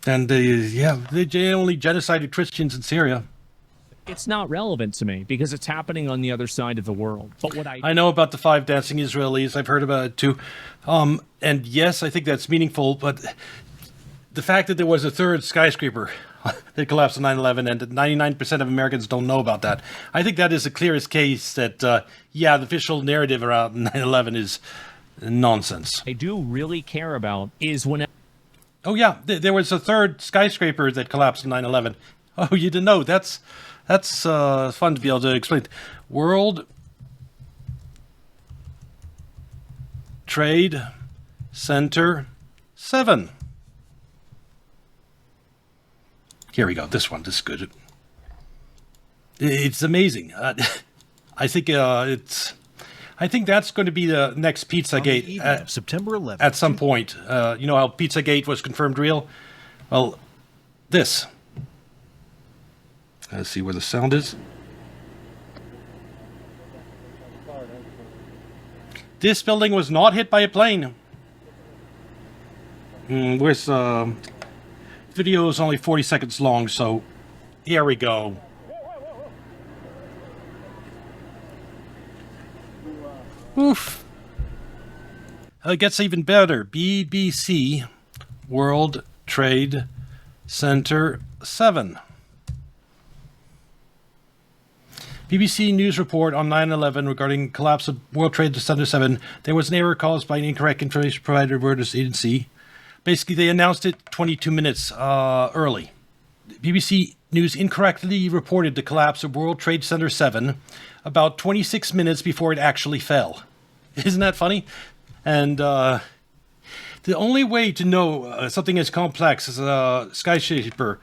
And they only genocided Christians in Syria. It's not relevant to me because it's happening on the other side of the world. But what I know about the 5 dancing Israelis. I've heard about it too. And yes, I think that's meaningful, but the fact that there was a third skyscraper that collapsed on 9/11 and that 99% of Americans don't know about that, I think that is the clearest case that, the official narrative around 9/11 is nonsense. I do really care about is when... Oh yeah, there was a third skyscraper that collapsed on 9/11. Oh, you didn't know? That's fun to be able to explain. World Trade Center 7. Here we go. This one. This is good. It's amazing. I think I think that's going to be the next Pizzagate at September 11th. At some point. You know how Pizzagate was confirmed real? Well, this. Let's see where the sound is. This building was not hit by a plane. Where's video is only 40 seconds long, so here we go. Oof. It gets even better. BBC World Trade Center 7. BBC News report on 9/11 regarding collapse of World Trade Center 7. There was an error caused by an incorrect information provided by Reuters agency. Basically, they announced it 22 minutes early. BBC News incorrectly reported the collapse of World Trade Center 7 about 26 minutes before it actually fell. Isn't that funny? And the only way to know something as complex as a skyscraper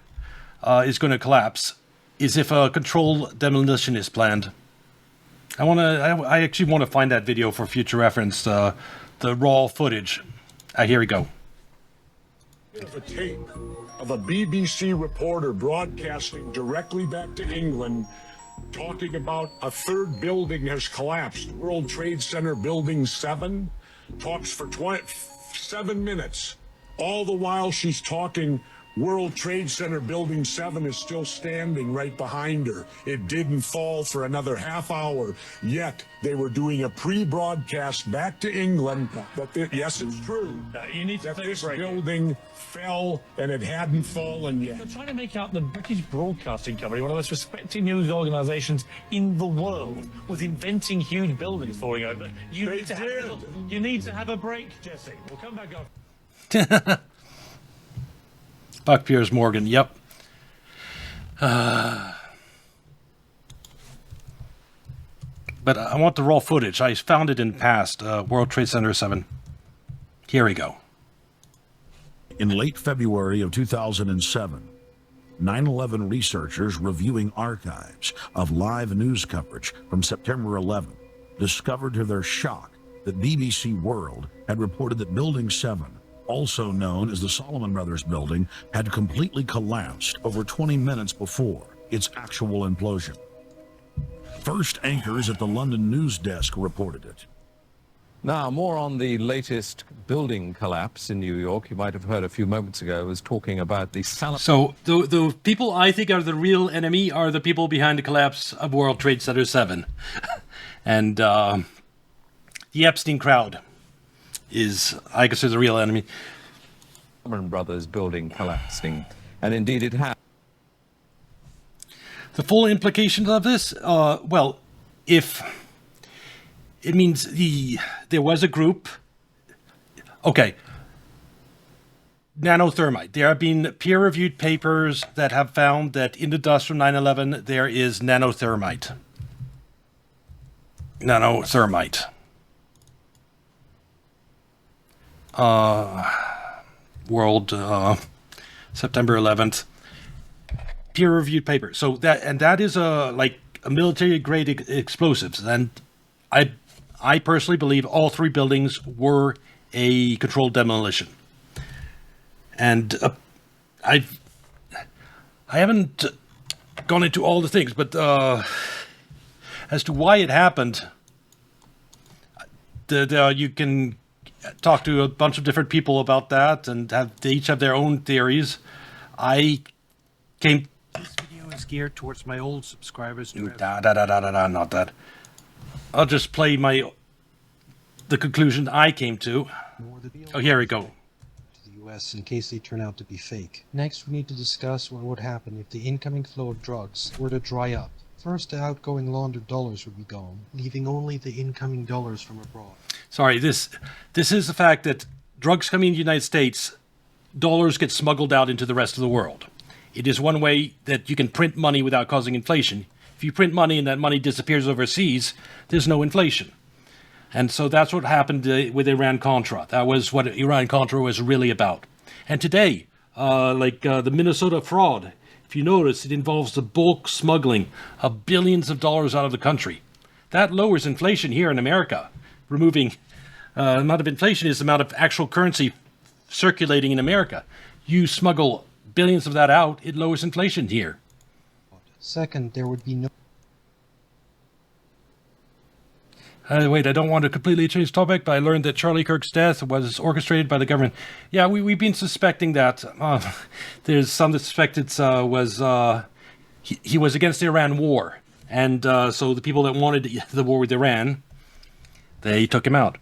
is going to collapse is if a controlled demolition is planned. I actually want to find that video for future reference, the raw footage. Here we go. A tape of a BBC reporter broadcasting directly back to England talking about a third building has collapsed. World Trade Center Building 7 talks for 7 minutes. All the while she's talking, World Trade Center Building 7 is still standing right behind her. It didn't fall for another half hour. Yet they were doing a pre-broadcast back to England that yes, it's true. You need to That take a this break. building fell and it hadn't fallen yet. You're trying to make out the British Broadcasting Company, one of the most respected news organisations in the world, was inventing huge buildings falling over. You need to have a break, Jesse. We'll come back up. Buck Piers Morgan, yep. But I want the raw footage. I found it in past, World Trade Center 7. Here we go. In late February of 2007, 9/11 researchers reviewing archives of live news coverage from September 11 discovered to their shock that BBC World had reported that Building 7, also known as the Solomon Brothers building, had completely collapsed over 20 minutes before its actual implosion. First anchors at the London news desk reported it. Now, more on the latest building collapse in New York. You might have heard a few moments ago was talking about the So the people I think are the real enemy are the people behind the collapse of World Trade Center 7. And the Epstein crowd is, I consider, the real enemy. Salomon Brothers building collapsing. And indeed it has. The full implications of this, well, if it means there was a group, okay, nanothermite. There have been peer-reviewed papers that have found that in the dust from 9/11 there is nanothermite. Nanothermite. September 11th. Peer-reviewed paper. So that is like a military-grade explosives, and I personally believe all three buildings were a controlled demolition. And I haven't gone into all the things, but as to why it happened, you can talk to a bunch of different people about that, and they each have their own theories. This video is geared towards my old subscribers. Not that. I'll just play the conclusion I came to. Oh, here we go. To the U.S. in case they turn out to be fake. Next, we need to discuss what would happen if the incoming flow of drugs were to dry up. First, the outgoing laundered dollars would be gone, leaving only the incoming dollars from abroad. Sorry, this is the fact that drugs coming into the United States, dollars get smuggled out into the rest of the world. It is one way that you can print money without causing inflation. If you print money and that money disappears overseas, there's no inflation. And so that's what happened with Iran-Contra. That was what Iran-Contra was really about. And today, the Minnesota fraud, if you notice, it involves the bulk smuggling of billions of dollars out of the country. That lowers inflation here in America. Removing the amount of inflation is the amount of actual currency circulating in America. You smuggle billions of that out, it lowers inflation here. Second, there would be no... Wait, I don't want to completely change the topic, but I learned that Charlie Kirk's death was orchestrated by the government. Yeah, we've been suspecting that. There's some that suspected he was against the Iran war. And so the people that wanted the war with Iran, they took him out.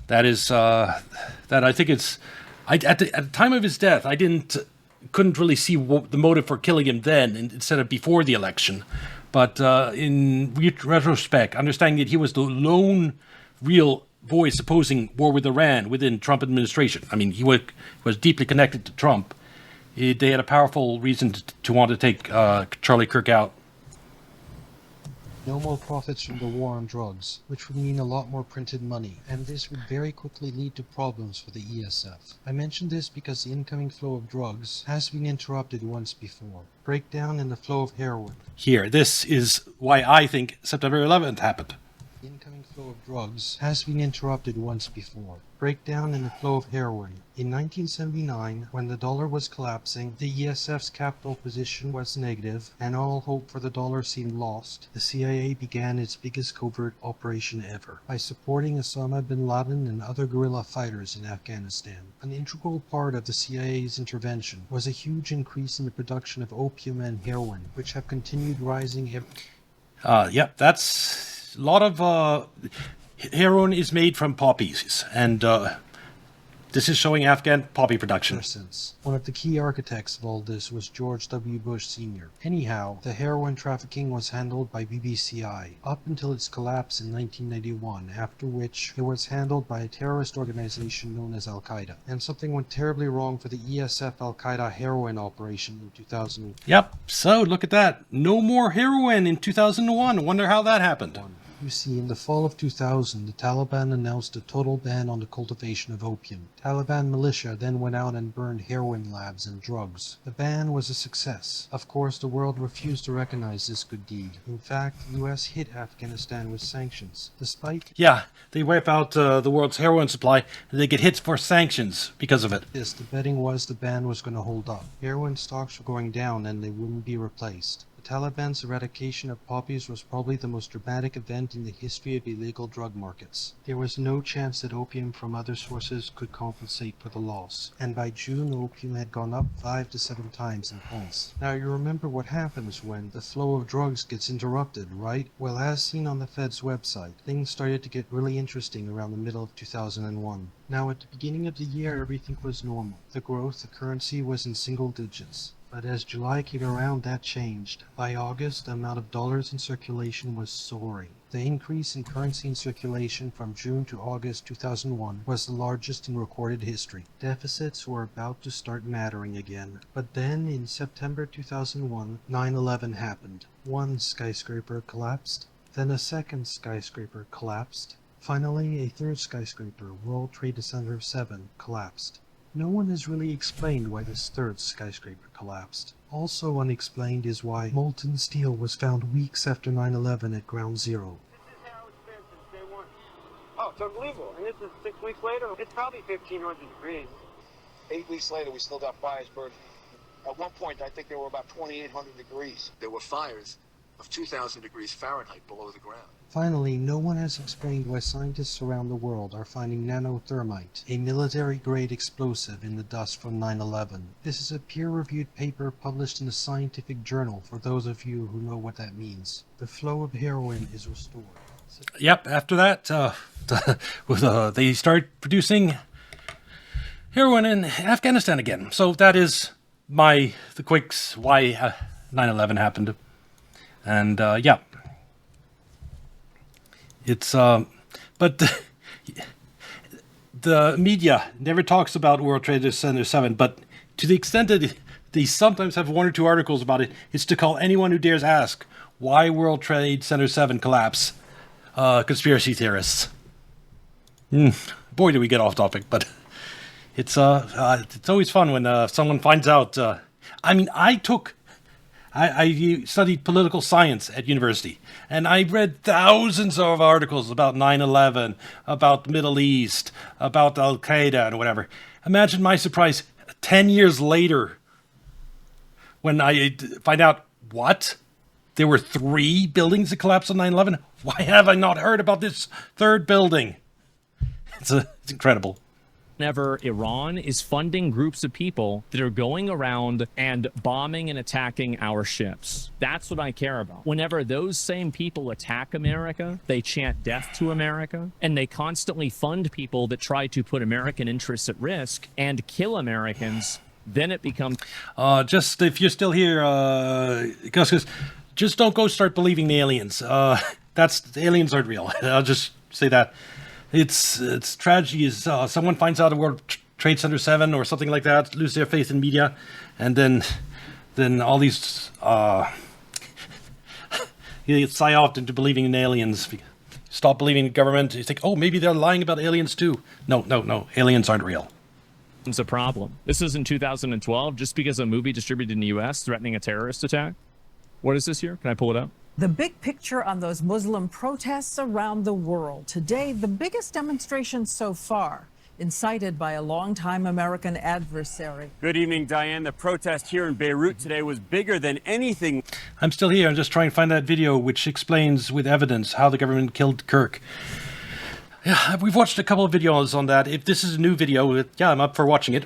That is, that I think it's... At the time of his death, I couldn't really see the motive for killing him then instead of before the election. But in retrospect, understanding that he was the lone real voice opposing war with Iran within Trump administration. I mean, he was deeply connected to Trump. They had a powerful reason to want to take Charlie Kirk out. No more profits from the war on drugs, which would mean a lot more printed money, and this would very quickly lead to problems for the ESF. I mention this because the incoming flow of drugs has been interrupted once before. Breakdown in the flow of heroin. Here, this is why I think September 11th happened. The incoming flow of drugs has been interrupted once before. Breakdown in the flow of heroin. In 1979, when the dollar was collapsing, the ESF's capital position was negative, and all hope for the dollar seemed lost, the CIA began its biggest covert operation ever, by supporting Osama bin Laden and other guerrilla fighters in Afghanistan. An integral part of the CIA's intervention was a huge increase in the production of opium and heroin, which have continued rising Yep, that's a lot of heroin is made from poppies, and this is showing Afghan poppy production. since. One of the key architects of all this was George W. Bush Sr. Anyhow, the heroin trafficking was handled by BBCI up until its collapse in 1991, after which it was handled by a terrorist organization known as Al-Qaeda. And something went terribly wrong for the ESF Al-Qaeda heroin operation in 2000. Yep, so look at that. No more heroin in 2001. Wonder how that happened. You see, in the fall of 2000, the Taliban announced a total ban on the cultivation of opium. Taliban militia then went out and burned heroin labs and drugs. The ban was a success. Of course, the world refused to recognize this good deed. In fact, the US hit Afghanistan with sanctions, despite... Yeah, they wipe out the world's heroin supply, and they get hits for sanctions because of it. This, the betting was the ban was going to hold up. Heroin stocks were going down and they wouldn't be replaced. The Taliban's eradication of poppies was probably the most dramatic event in the history of illegal drug markets. There was no chance that opium from other sources could compensate for the loss, and by June opium had gone up 5 to 7 times in price. Now you remember what happens when the flow of drugs gets interrupted, right? Well, as seen on the Fed's website, things started to get really interesting around the middle of 2001. Now at the beginning of the year everything was normal. The growth of currency was in single digits. But as July came around, that changed. By August, the amount of dollars in circulation was soaring. The increase in currency in circulation from June to August 2001 was the largest in recorded history. Deficits were about to start mattering again. But then, in September 2001, 9/11 happened. One skyscraper collapsed. Then a second skyscraper collapsed. Finally, a third skyscraper, World Trade Center 7, collapsed. No one has really explained why this third skyscraper collapsed. Also unexplained is why molten steel was found weeks after 9/11 at Ground Zero. This is how it's been since day one. Oh, it's unbelievable. And this is 6 weeks later. It's probably 1,500 degrees. 8 weeks later, we still got fires burning. At one point, I think there were about 2,800 degrees. There were fires of 2,000 degrees Fahrenheit below the ground. Finally, no one has explained why scientists around the world are finding nanothermite, a military-grade explosive, in the dust from 9/11. This is a peer-reviewed paper published in a scientific journal for those of you who know what that means. The flow of heroin is restored. Yep, after that, they start producing heroin in Afghanistan again. So that is the quicks why 9/11 happened. And yeah. It's but the media never talks about World Trade Center 7, but to the extent that they sometimes have 1 or 2 articles about it, it's to call anyone who dares ask why World Trade Center 7 collapse conspiracy theorists. Boy, do we get off topic, but it's always fun when someone finds out. I mean, I studied political science at university, and I read thousands of articles about 9/11, about the Middle East, about Al-Qaeda and whatever. Imagine my surprise 10 years later when I find out, what? There were 3 buildings that collapsed on 9/11? Why have I not heard about this 3rd building? It's incredible. whenever Iran is funding groups of people that are going around and bombing and attacking our ships. That's what I care about. Whenever those same people attack America, they chant death to America, and they constantly fund people that try to put American interests at risk and kill Americans, then it becomes... Just, if you're still here, Gus, just don't go start believing the aliens. The aliens aren't real. I'll just say that. It's tragedy is someone finds out a World Trade Center 7 or something like that, lose their faith in media, and then all these you get psyoped into believing in aliens. Stop believing in government. You think, oh, maybe they're lying about aliens too. No, aliens aren't real. It's a problem. This is in 2012, just because a movie distributed in the U.S. threatening a terrorist attack. What is this here? Can I pull it up? The big picture on those Muslim protests around the world. Today, the biggest demonstration so far, incited by a longtime American adversary. Good evening, Diane. The protest here in Beirut today was bigger than anything. I'm still here. I'm just trying to find that video which explains with evidence how the government killed Kirk. Yeah, we've watched a couple of videos on that. If this is a new video, yeah, I'm up for watching it.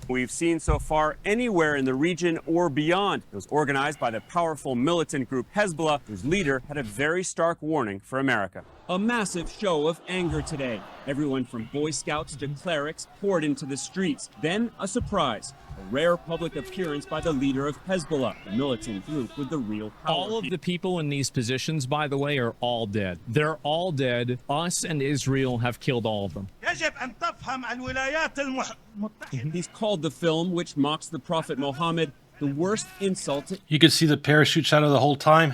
We've seen so far anywhere in the region or beyond. It was organized by the powerful militant group Hezbollah, whose leader had a very stark warning for America. A massive show of anger today. Everyone from Boy Scouts to clerics poured into the streets. Then a surprise. A rare public appearance by the leader of Hezbollah, the militant group with the real power. All of the people in these positions, by the way, are all dead. They're all dead. Us and Israel have killed all of them. He's called the film, which mocks the Prophet Muhammad, the worst insult to... You can see the parachute shadow the whole time.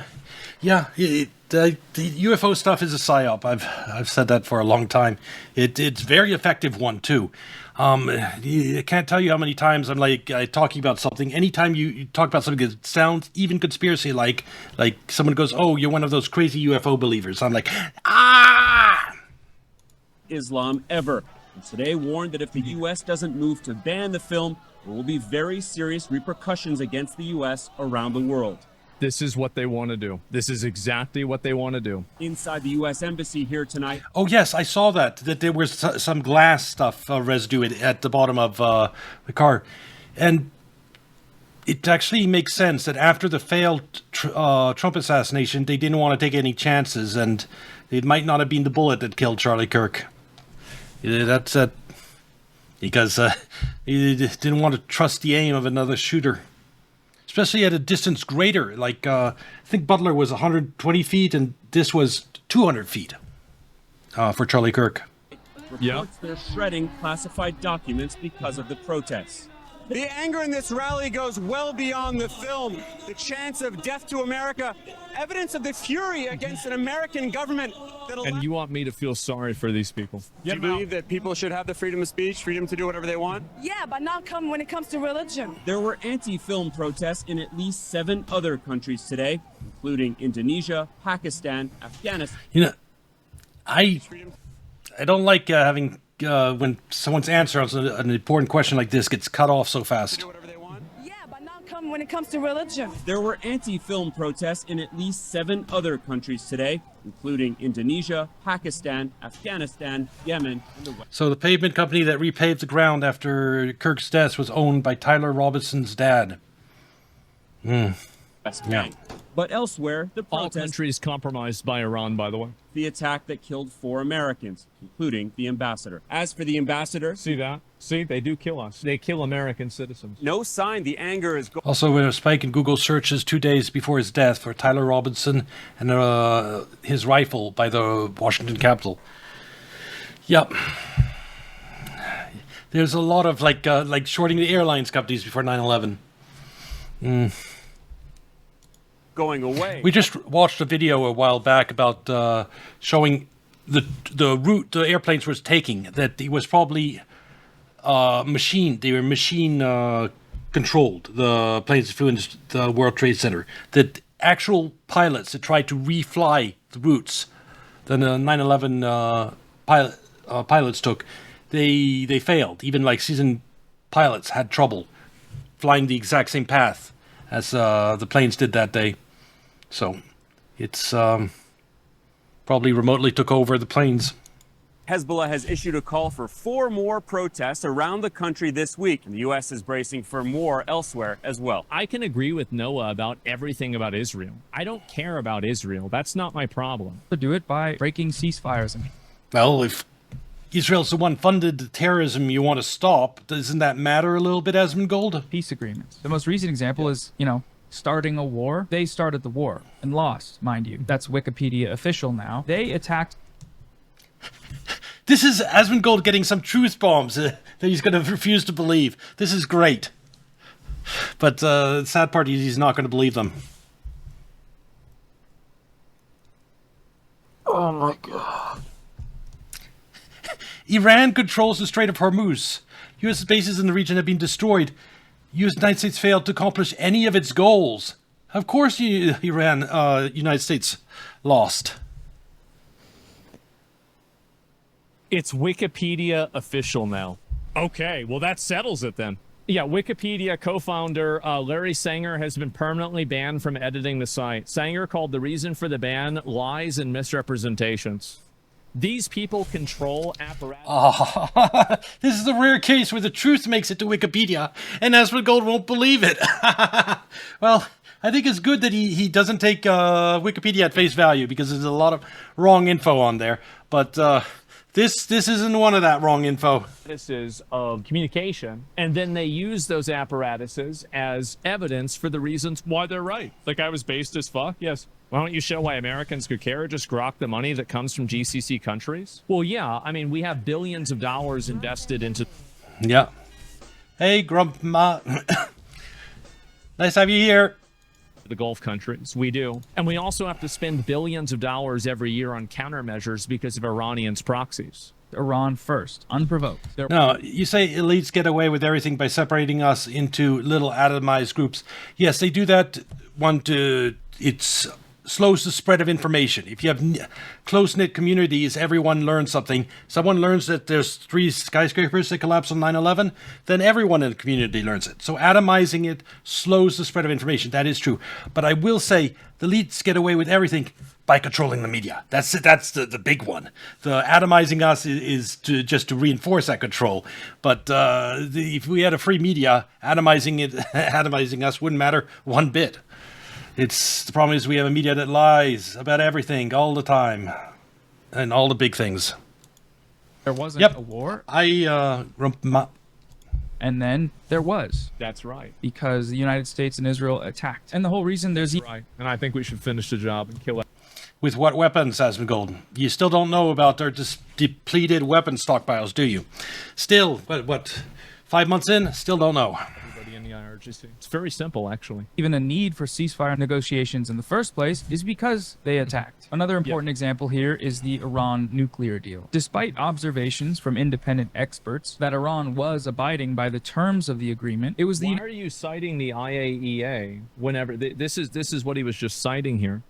Yeah, the UFO stuff is a psyop. I've said that for a long time. It's a very effective one too. I can't tell you how many times I'm talking about something. Anytime you talk about something that sounds even conspiracy like someone goes, "Oh, you're one of those crazy UFO believers." I'm like, ah! Islam ever. And today warned that if the U.S. doesn't move to ban the film, there will be very serious repercussions against the U.S. around the world. This is what they want to do. This is exactly what they want to do. Inside the U.S. Embassy here tonight. Oh, yes, I saw that there was some glass stuff residue at the bottom of the car. And it actually makes sense that after the failed Trump assassination, they didn't want to take any chances, and it might not have been the bullet that killed Charlie Kirk. That's because he didn't want to trust the aim of another shooter. Especially at a distance greater, I think Butler was 120 feet and this was 200 feet for Charlie Kirk. Reports they're shredding classified documents because of the protests. The anger in this rally goes well beyond the film. The chants of death to America, evidence of the fury against an American government that... And you want me to feel sorry for these people? Do you believe that people should have the freedom of speech, freedom to do whatever they want? Yeah, but not when it comes to religion. There were anti-film protests in at least 7 other countries today, including Indonesia, Pakistan, Afghanistan. You know, I don't like having... when someone's answer on an important question like this gets cut off so fast. Yeah, but not when it comes to religion. There were anti-film protests in at least 7 other countries today, including Indonesia, Pakistan, Afghanistan, Yemen, and the West. So the pavement company that repaved the ground after Kirk's death was owned by Tyler Robinson's dad. Yeah. But elsewhere, the protests... All countries compromised by Iran, by the way. The attack that killed 4 Americans, including the ambassador. As for the ambassador... See that? See, they do kill us. They kill American citizens. No sign the anger is... Also, a spike in Google searches 2 days before his death for Tyler Robinson and his rifle by the Washington Capitol. Yep. There's a lot of, like shorting the airlines companies before 9/11. Going away. We just watched a video a while back about showing the route the airplanes were taking. That it was probably machine. They were machine controlled. The planes that flew into the World Trade Center. That actual pilots that tried to refly the routes that the 9/11 pilots took, they failed. Even seasoned pilots had trouble flying the exact same path as the planes did that day. So it's probably remotely took over the planes. Hezbollah has issued a call for 4 more protests around the country this week, and the U.S. is bracing for more elsewhere as well. I can agree with Noah about everything about Israel. I don't care about Israel. That's not my problem. To do it by breaking ceasefires. Well, if Israel's the one funded the terrorism you want to stop, doesn't that matter a little bit, Asmongold? Peace agreements. The most recent example is, starting a war. They started the war and lost, mind you. That's Wikipedia official now. They attacked. This is Asmongold getting some truth bombs that he's going to refuse to believe. This is great. But the sad part is he's not going to believe them. Oh my god. Iran controls the Strait of Hormuz. U.S. bases in the region have been destroyed. United States failed to accomplish any of its goals. Of course, United States lost. It's Wikipedia official now. Okay, well that settles it then. Yeah, Wikipedia co-founder Larry Sanger has been permanently banned from editing the site. Sanger called the reason for the ban lies and misrepresentations. These people control apparatus. Oh, this is a rare case where the truth makes it to Wikipedia, and Asmongold won't believe it. Well, I think it's good that he doesn't take Wikipedia at face value, because there's a lot of wrong info on there. But this isn't one of that wrong info. This is of communication, and then they use those apparatuses as evidence for the reasons why they're right. Like I was based as fuck, yes. Why don't you show why Americans could care? Just grok the money that comes from GCC countries? Well, yeah, I mean, we have billions of dollars invested into... Yeah. Hey, Grandma. Nice to have you here. The Gulf countries. We do. And we also have to spend billions of dollars every year on countermeasures because of Iranians' proxies. Iran first, unprovoked. No, you say elites get away with everything by separating us into little atomized groups. Yes, they do that. It's slows the spread of information. If you have close-knit communities, everyone learns something. Someone learns that there's 3 skyscrapers that collapsed on 9/11, then everyone in the community learns it. So atomizing it slows the spread of information. That is true. But I will say the elites get away with everything by controlling the media. That's the big one. The atomizing us is to reinforce that control. But if we had a free media, atomizing us wouldn't matter one bit. The problem is we have a media that lies about everything all the time, and all the big things. There wasn't a war. And then there was. That's right. Because the United States and Israel attacked. And the whole reason there's... Right. And I think we should finish the job and kill it. With what weapons, Asmongold? You still don't know about their depleted weapon stockpiles, do you? Still, what 5 months in? Still don't know. In the IRGC. It's very simple, actually. Even a need for ceasefire negotiations in the first place is because they attacked. Another important example here is the Iran nuclear deal. Despite observations from independent experts that Iran was abiding by the terms of the agreement, it was the... Why are you citing the IAEA whenever... This is what he was just citing here.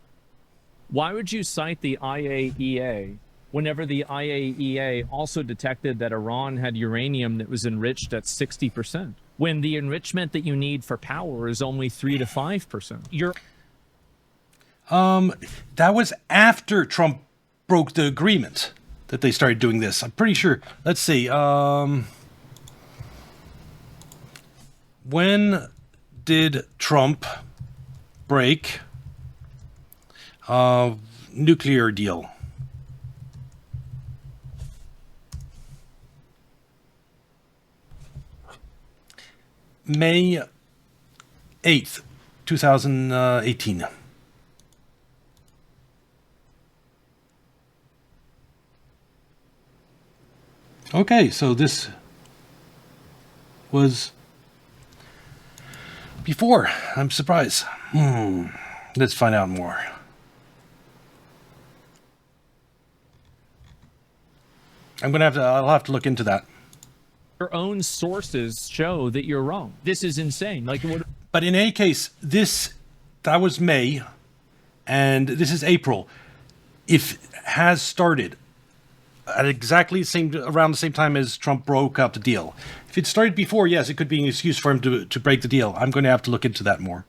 Why would you cite the IAEA whenever the IAEA also detected that Iran had uranium that was enriched at 60%? When the enrichment that you need for power is only 3 to 5%. That was after Trump broke the agreement that they started doing this. I'm pretty sure. Let's see. When did Trump break nuclear deal? May 8th, 2018. Okay, so this was before. I'm surprised. Let's find out more. I'll have to look into that. Your own sources show that you're wrong. This is insane. But in any case, that was May, and this is April. If it has started at exactly around the same time as Trump broke up the deal. If it started before, yes, it could be an excuse for him to break the deal. I'm going to have to look into that more.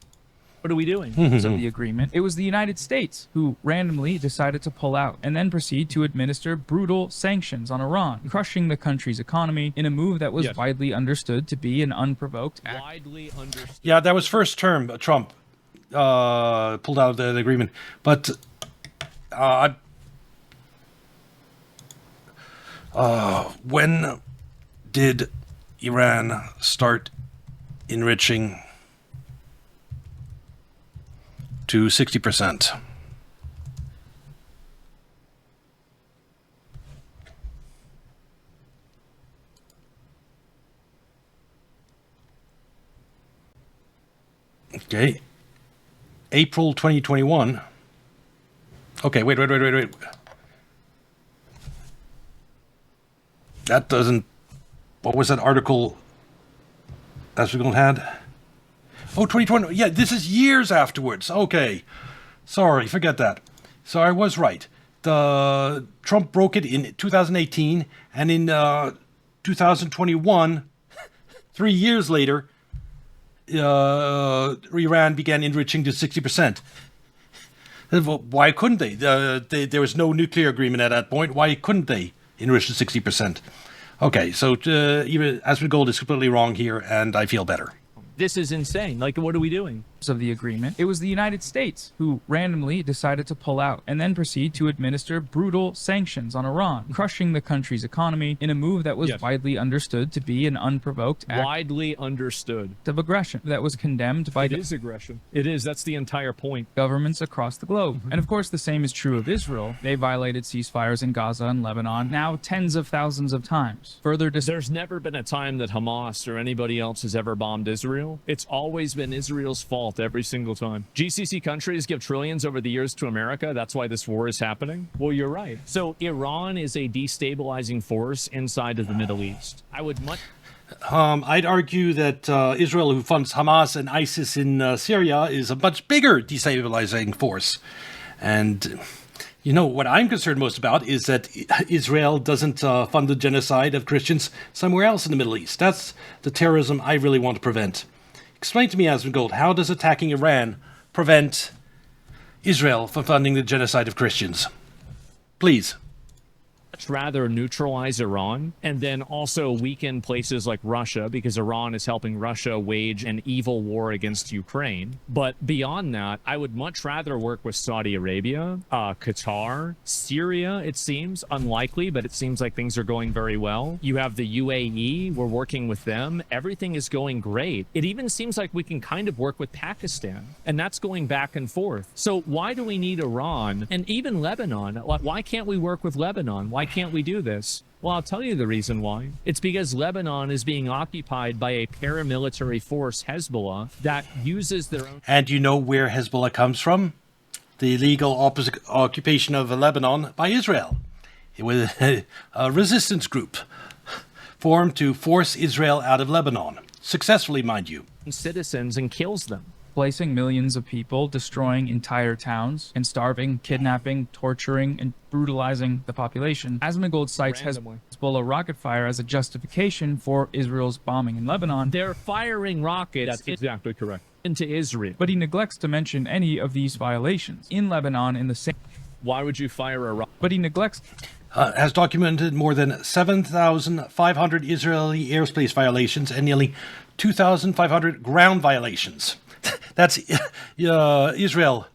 What are we doing? Of the agreement, it was the United States who randomly decided to pull out and then proceed to administer brutal sanctions on Iran, crushing the country's economy in a move that was widely understood to be an unprovoked act. Yeah, that was first term Trump pulled out of the agreement. But when did Iran start enriching to 60%? Okay. April 2021. Okay, wait. That doesn't... What was that article Asmongold had? Oh, 2020. Yeah, this is years afterwards. Okay. Sorry, forget that. So I was right. Trump broke it in 2018, and in 2021, 3 years later, Iran began enriching to 60%. Why couldn't they? There was no nuclear agreement at that point. Why couldn't they enrich to 60%? Okay, so even Asmongold is completely wrong here, and I feel better. This is insane. Like, what are we doing? Of the agreement, it was the United States who randomly decided to pull out and then proceed to administer brutal sanctions on Iran, crushing the country's economy in a move that was widely understood to be an unprovoked act of aggression that was condemned by It is aggression. It is. That's the entire point. governments across the globe. And of course, the same is true of Israel. They violated ceasefires in Gaza and Lebanon now tens of thousands of times. There's never been a time that Hamas or anybody else has ever bombed Israel. It's always been Israel's fault every single time. GCC countries give trillions over the years to America. That's why this war is happening. Well, you're right. So Iran is a destabilizing force inside of the Middle East. I would much... I'd argue that Israel, who funds Hamas and ISIS in Syria, is a much bigger destabilizing force. And, you know, what I'm concerned most about is that Israel doesn't fund the genocide of Christians somewhere else in the Middle East. That's the terrorism I really want to prevent. Explain to me, Asmongold, how does attacking Iran prevent Israel from funding the genocide of Christians? Please. much rather neutralize Iran and then also weaken places like Russia, because Iran is helping Russia wage an evil war against Ukraine. But beyond that, I would much rather work with Saudi Arabia, Qatar, Syria. It seems unlikely, but it seems like things are going very well. You have the UAE. We're working with them. Everything is going great. It even seems like we can kind of work with Pakistan, and that's going back and forth. So why do we need Iran and even Lebanon? Why can't we work with Lebanon? Why can't we do this? Well, I'll tell you the reason why. It's because Lebanon is being occupied by a paramilitary force, Hezbollah, that uses their own... And you know where Hezbollah comes from? The illegal occupation of Lebanon by Israel. It was a resistance group formed to force Israel out of Lebanon. Successfully, mind you. Citizens and kills them. Placing millions of people, destroying entire towns, and starving, kidnapping, torturing, and brutalizing the population. Asmongold cites Hezbollah rocket fire as a justification for Israel's bombing in Lebanon. They're firing rockets. That's exactly correct. Into Israel. But he neglects to mention any of these violations. In Lebanon, in the same... Why would you fire a rocket? But he neglects... has documented more than 7,500 Israeli airspace violations and nearly 2,500 ground violations. That's Israel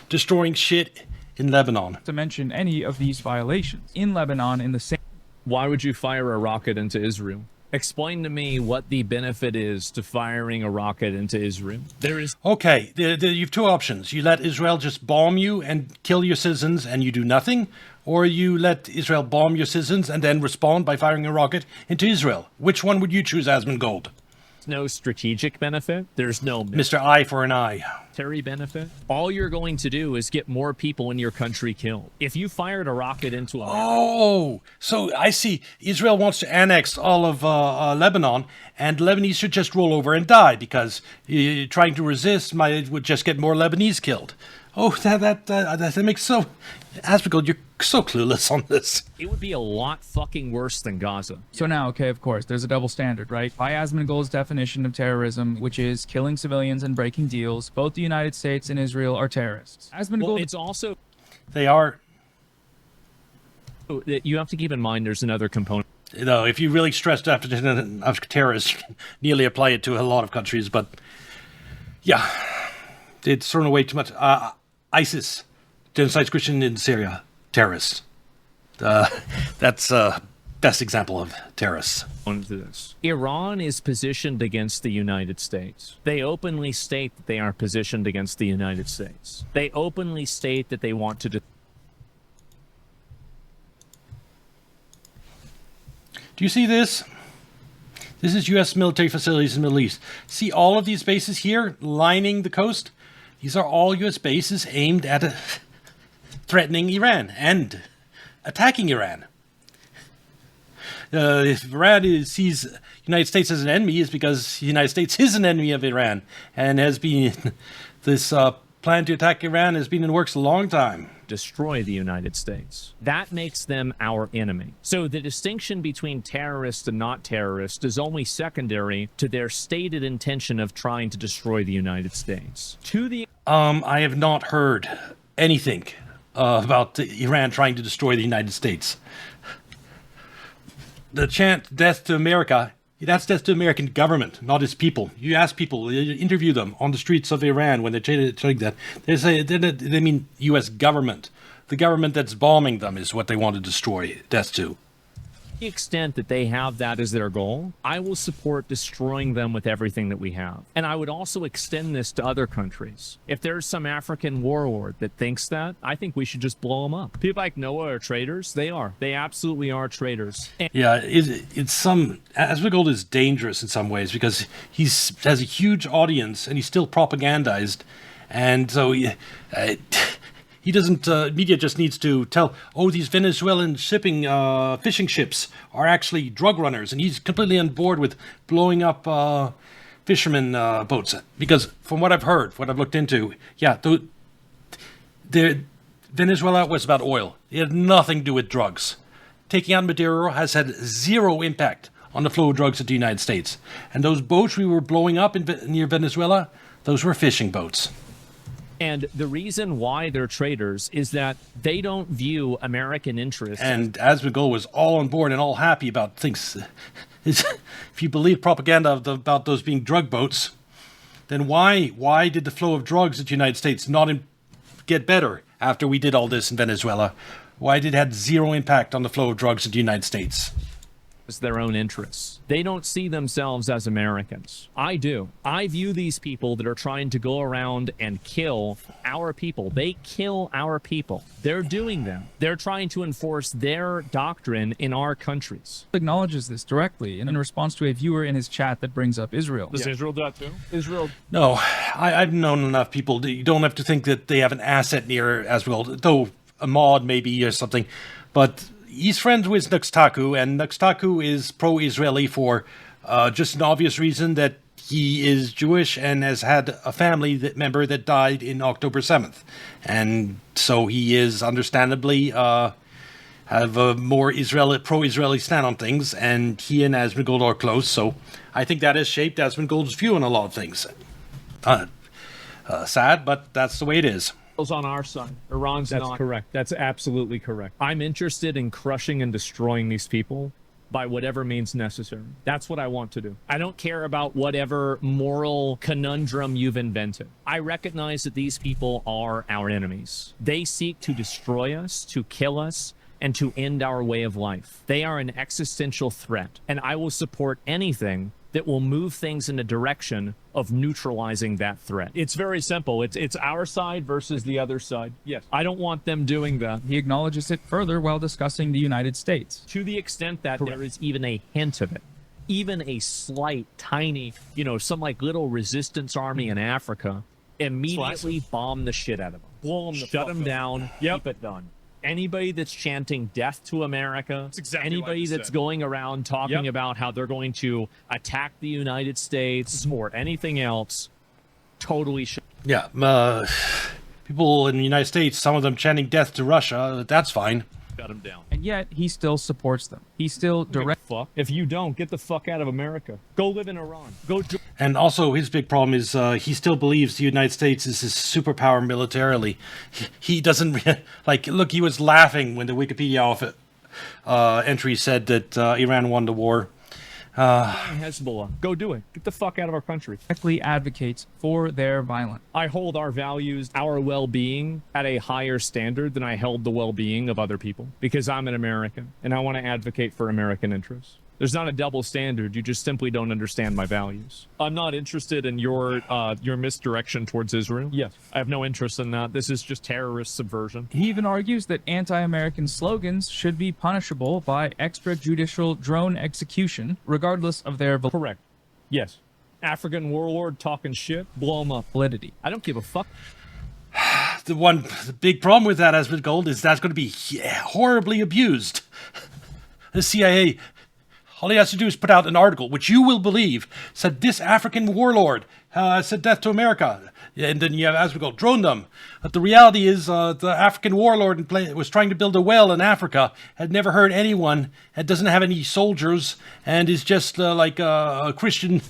destroying shit in Lebanon. To mention any of these violations. In Lebanon, in the same... Why would you fire a rocket into Israel? Explain to me what the benefit is to firing a rocket into Israel. There is... Okay, you have two options. You let Israel just bomb you and kill your citizens and you do nothing, or you let Israel bomb your citizens and then respond by firing a rocket into Israel. Which one would you choose, Asmongold? No strategic benefit. There's no Mr. Eye for an eye. Military benefit. All you're going to do is get more people in your country killed. If you fired a rocket into a... Oh, so I see. Israel wants to annex all of Lebanon, and Lebanese should just roll over and die because trying to resist would just get more Lebanese killed. Oh, that makes so... Asmongold, you're so clueless on this. It would be a lot fucking worse than Gaza. So now, okay, of course, there's a double standard, right? By Asmongold's definition of terrorism, which is killing civilians and breaking deals, both the United States and Israel are terrorists. Asmongold... Well, it's also... They are. You have to keep in mind there's another component. You know, if you really stress the definition of terrorists, you can nearly apply it to a lot of countries, but yeah, it's thrown away too much. ISIS, genocides Christian in Syria, terrorists. That's best example of terrorists. Iran is positioned against the United States. They openly state that they are positioned against the United States. They openly state that they want to... Do you see this? This is U.S. military facilities in the Middle East. See all of these bases here lining the coast? These are all U.S. bases aimed at threatening Iran and attacking Iran. If Iran sees the United States as an enemy, it's because the United States is an enemy of Iran and has been this plan to attack Iran has been in works a long time. Destroy the United States. That makes them our enemy. So the distinction between terrorist and not terrorist is only secondary to their stated intention of trying to destroy the United States. I have not heard anything about Iran trying to destroy the United States. The chant "death to America," that's death to the American government, not its people. You ask people, you interview them on the streets of Iran when they're saying that. They say they mean U.S. government. The government that's bombing them is what they want to destroy. Death to. The extent that they have that as their goal, I will support destroying them with everything that we have. And I would also extend this to other countries. If there's some African warlord that thinks that, I think we should just blow them up. People like Noah are traitors. They are. They absolutely are traitors. Yeah, it's some... Asmongold is dangerous in some ways because he has a huge audience and he's still propagandized. And so... he doesn't, media just needs to tell, oh, these Venezuelan fishing ships are actually drug runners. And he's completely on board with blowing up fishermen boats. Because from what I've heard, what I've looked into, yeah, Venezuela was about oil. It had nothing to do with drugs. Taking out Maduro has had zero impact on the flow of drugs into the United States. And those boats we were blowing up near Venezuela, those were fishing boats. And the reason why they're traitors is that they don't view American interests. And Asmongold was all on board and all happy about things. If you believe propaganda about those being drug boats, then why did the flow of drugs into the United States not get better after we did all this in Venezuela? Why did it have zero impact on the flow of drugs into the United States? It's their own interests. They don't see themselves as Americans. I do. I view these people that are trying to go around and kill our people. They kill our people. They're doing them. They're trying to enforce their doctrine in our countries. Acknowledges this directly in response to a viewer in his chat that brings up Israel. Does Israel do that too? Israel. No, I've known enough people. You don't have to think that they have an asset near Asmongold, though a mod maybe or something, but he's friends with Nuxtaku, and Nuxtaku is pro-Israeli for just an obvious reason that he is Jewish and has had a family member that died in October 7th. And so he is understandably have a more pro-Israeli stand on things, and he and Asmongold are close, so I think that has shaped Asmongold's view on a lot of things. Sad, but that's the way it is. On our side. Iran's not. That's correct. That's absolutely correct. I'm interested in crushing and destroying these people by whatever means necessary. That's what I want to do. I don't care about whatever moral conundrum you've invented. I recognize that these people are our enemies. They seek to destroy us, to kill us, and to end our way of life. They are an existential threat, and I will support anything that will move things in a direction of neutralizing that threat. It's very simple. It's our side versus the other side. Yes. I don't want them doing that. He acknowledges it further while discussing the United States. To the extent that there is even a hint of it, even a slight, tiny, some like little resistance army in Africa, immediately bomb the shit out of them. Blow them Shut them down. Keep it done. Anybody that's chanting death to America, anybody that's going around talking about how they're going to attack the United States or anything else, totally Yeah, people in the United States, some of them chanting death to Russia. That's fine. Shut him down. And yet he still supports them. He still direct. Fuck. If you don't, get the fuck out of America. Go live in Iran. Go. And also, his big problem is he still believes the United States is his superpower militarily. He doesn't like. Look, he was laughing when the Wikipedia entry said that Iran won the war. Hezbollah. Go do it. Get the fuck out of our country. Directly advocates for their violence. I hold our values, our well-being at a higher standard than I held the well-being of other people because I'm an American and I want to advocate for American interests. There's not a double standard. You just simply don't understand my values. I'm not interested in your misdirection towards Israel. Yes, I have no interest in that. This is just terrorist subversion. He even argues that anti-American slogans should be punishable by extrajudicial drone execution, regardless of their correct. Yes. African warlord talking shit, blow him up. Validity. I don't give a fuck. The big problem with that, Asmongold, is that's going to be horribly abused. The CIA, all he has to do is put out an article, which you will believe, said this African warlord said death to America. And then you have Asmongold drone them. But the reality is the African warlord was trying to build a well in Africa, had never hurt anyone, and doesn't have any soldiers, and is just like a Christian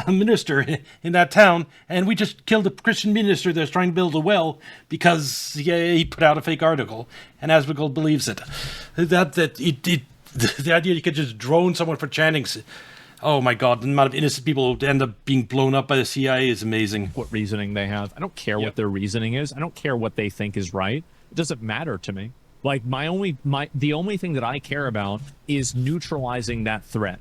minister in that town. And we just killed a Christian minister that's trying to build a well because he put out a fake article. And Asmongold believes it. The idea you could just drone someone for chanting, oh my god, the amount of innocent people who end up being blown up by the CIA is amazing. What reasoning they have. I don't care what their reasoning is. I don't care what they think is right. It doesn't matter to me. Like the only thing that I care about is neutralizing that threat.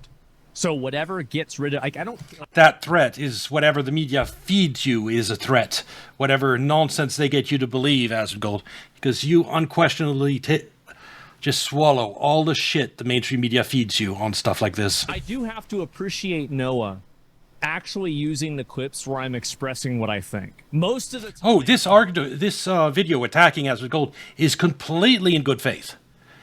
So whatever gets rid of, like, I don't. That threat is whatever the media feeds you is a threat. Whatever nonsense they get you to believe, Asmongold, because you unquestionably just swallow all the shit the mainstream media feeds you on stuff like this. I do have to appreciate Noah actually using the clips where I'm expressing what I think. Most of the time... Oh, this video attacking Asmongold is completely in good faith.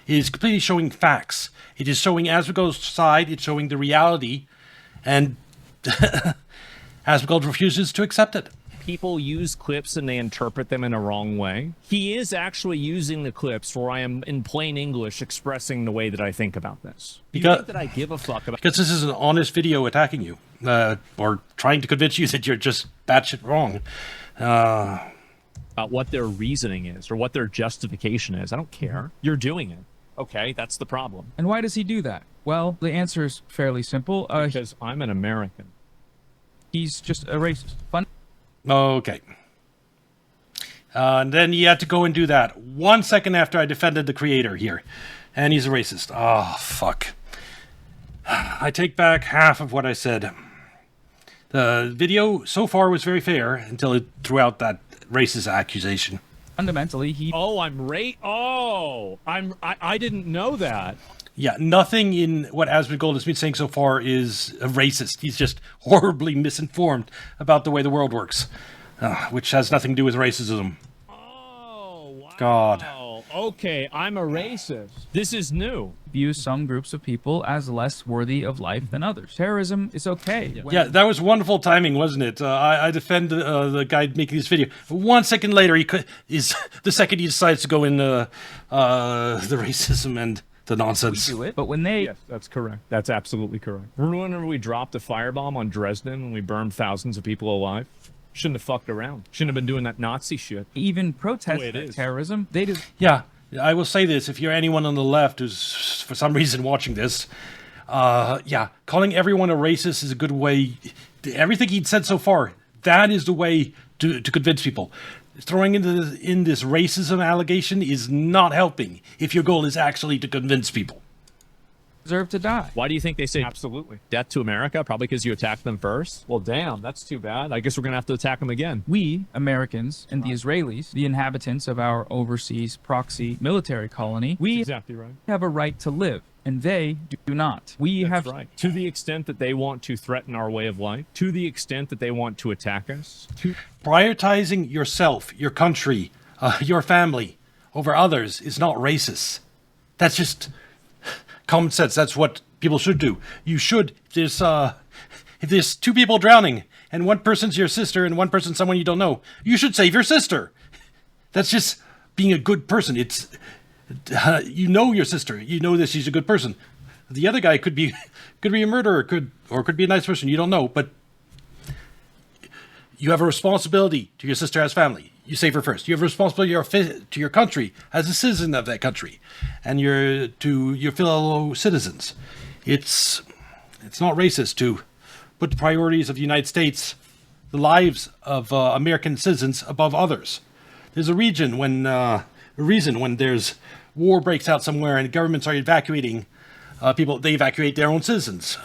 It is completely showing facts. It is showing Asmongold's side. It's showing the reality. And Asmongold refuses to accept it. People use clips and they interpret them in a wrong way. He is actually using the clips where I am in plain English expressing the way that I think about this. You think that I give a fuck about? Because this is an honest video attacking you, or trying to convince you that you're just batshit wrong. About what their reasoning is or what their justification is. I don't care. You're doing it. Okay, that's the problem. And why does he do that? Well, the answer is fairly simple. Because I'm an American. He's just a racist. Okay. And then he had to go and do that 1 second after I defended the creator here. And he's a racist. Oh, fuck. I take back half of what I said. The video so far was very fair until it threw out that racist accusation. Fundamentally, I didn't know that. Yeah, nothing in what Asmongold has been saying so far is a racist. He's just horribly misinformed about the way the world works, which has nothing to do with racism. Oh, wow. God. Okay, I'm a racist. This is new. View some groups of people as less worthy of life than others. Terrorism is okay. Yeah, that was wonderful timing, wasn't it? I defend the guy making this video. 1 second later, the second he decides to go in the racism and the nonsense. We do it, but when they... Yes, that's correct. That's absolutely correct. Remember we dropped a firebomb on Dresden and we burned thousands of people alive? Shouldn't have fucked around. Shouldn't have been doing that Nazi shit. Even protest terrorism, they do... Yeah, I will say this. If you're anyone on the left who's, for some reason, watching this, calling everyone a racist is a good way... Everything he'd said so far, that is the way to convince people. Throwing in this racism allegation is not helping if your goal is actually to convince people. Deserve to die. Why do you think they say absolutely death to America? Probably because you attacked them first. Well, damn, that's too bad. I guess we're gonna have to attack them again. We Americans and the Israelis, the inhabitants of our overseas proxy military colony, we exactly right. Have a right to live, and they do not. That's right. To the extent that they want to threaten our way of life, to the extent that they want to attack us. Prioritizing yourself, your country, your family over others is not racist. That's just common sense. That's what people should do. You should. If there's two people drowning and one person's your sister and one person's someone you don't know, you should save your sister. That's just being a good person. It's you know your sister. You know that she's a good person. The other guy could be a murderer, could be a nice person. You don't know, but you have a responsibility to your sister as family. You save her first. You have a responsibility to your country as a citizen of that country, and to your fellow citizens. It's not racist to put the priorities of the United States, the lives of American citizens above others. There's a reason when there's war breaks out somewhere and governments are evacuating people, they evacuate their own citizens.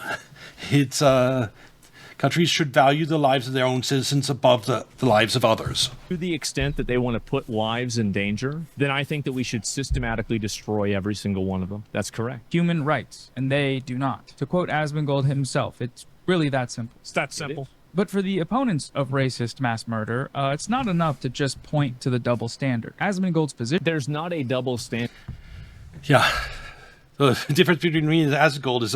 It's countries should value the lives of their own citizens above the lives of others. To the extent that they want to put lives in danger, then I think that we should systematically destroy every single one of them. That's correct. Human rights, and they do not. To quote Asmongold himself, it's really that simple. It's that simple. But for the opponents of racist mass murder, it's not enough to just point to the double standard. Asmongold's position... There's not a double standard. Yeah. The difference between me and Asmongold is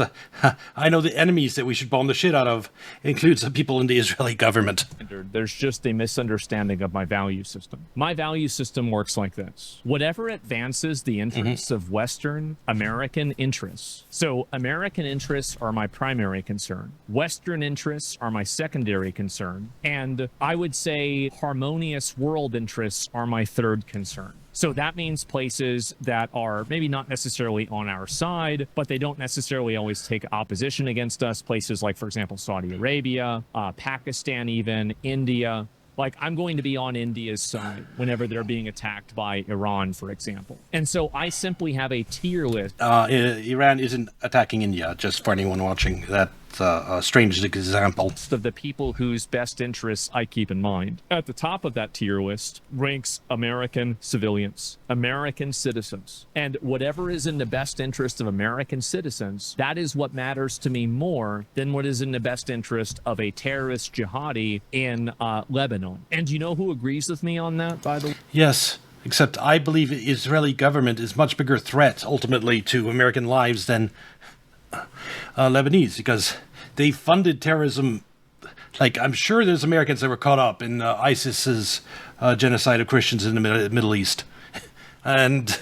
I know the enemies that we should bomb the shit out of includes the people in the Israeli government. There's just a misunderstanding of my value system. My value system works like this. Whatever advances the interests of Western American interests. So American interests are my primary concern. Western interests are my secondary concern. And I would say harmonious world interests are my third concern. So that means places that are maybe not necessarily on our side, but they don't necessarily always take opposition against us. Places like, for example, Saudi Arabia, Pakistan, even India. Like, I'm going to be on India's side whenever they're being attacked by Iran, for example. And so I simply have a tier list. Iran isn't attacking India, just for anyone watching. That's a strange example. Of the people whose best interests I keep in mind. At the top of that tier list ranks American civilians, American citizens. And whatever is in the best interest of American citizens, that is what matters to me more than what is in the best interest of a terrorist jihadi in Lebanon. And do you know who agrees with me on that, by the way? Yes, except I believe the Israeli government is much bigger threat, ultimately, to American lives than Lebanese, because they funded terrorism. Like, I'm sure there's Americans that were caught up in ISIS's genocide of Christians in the Middle East. And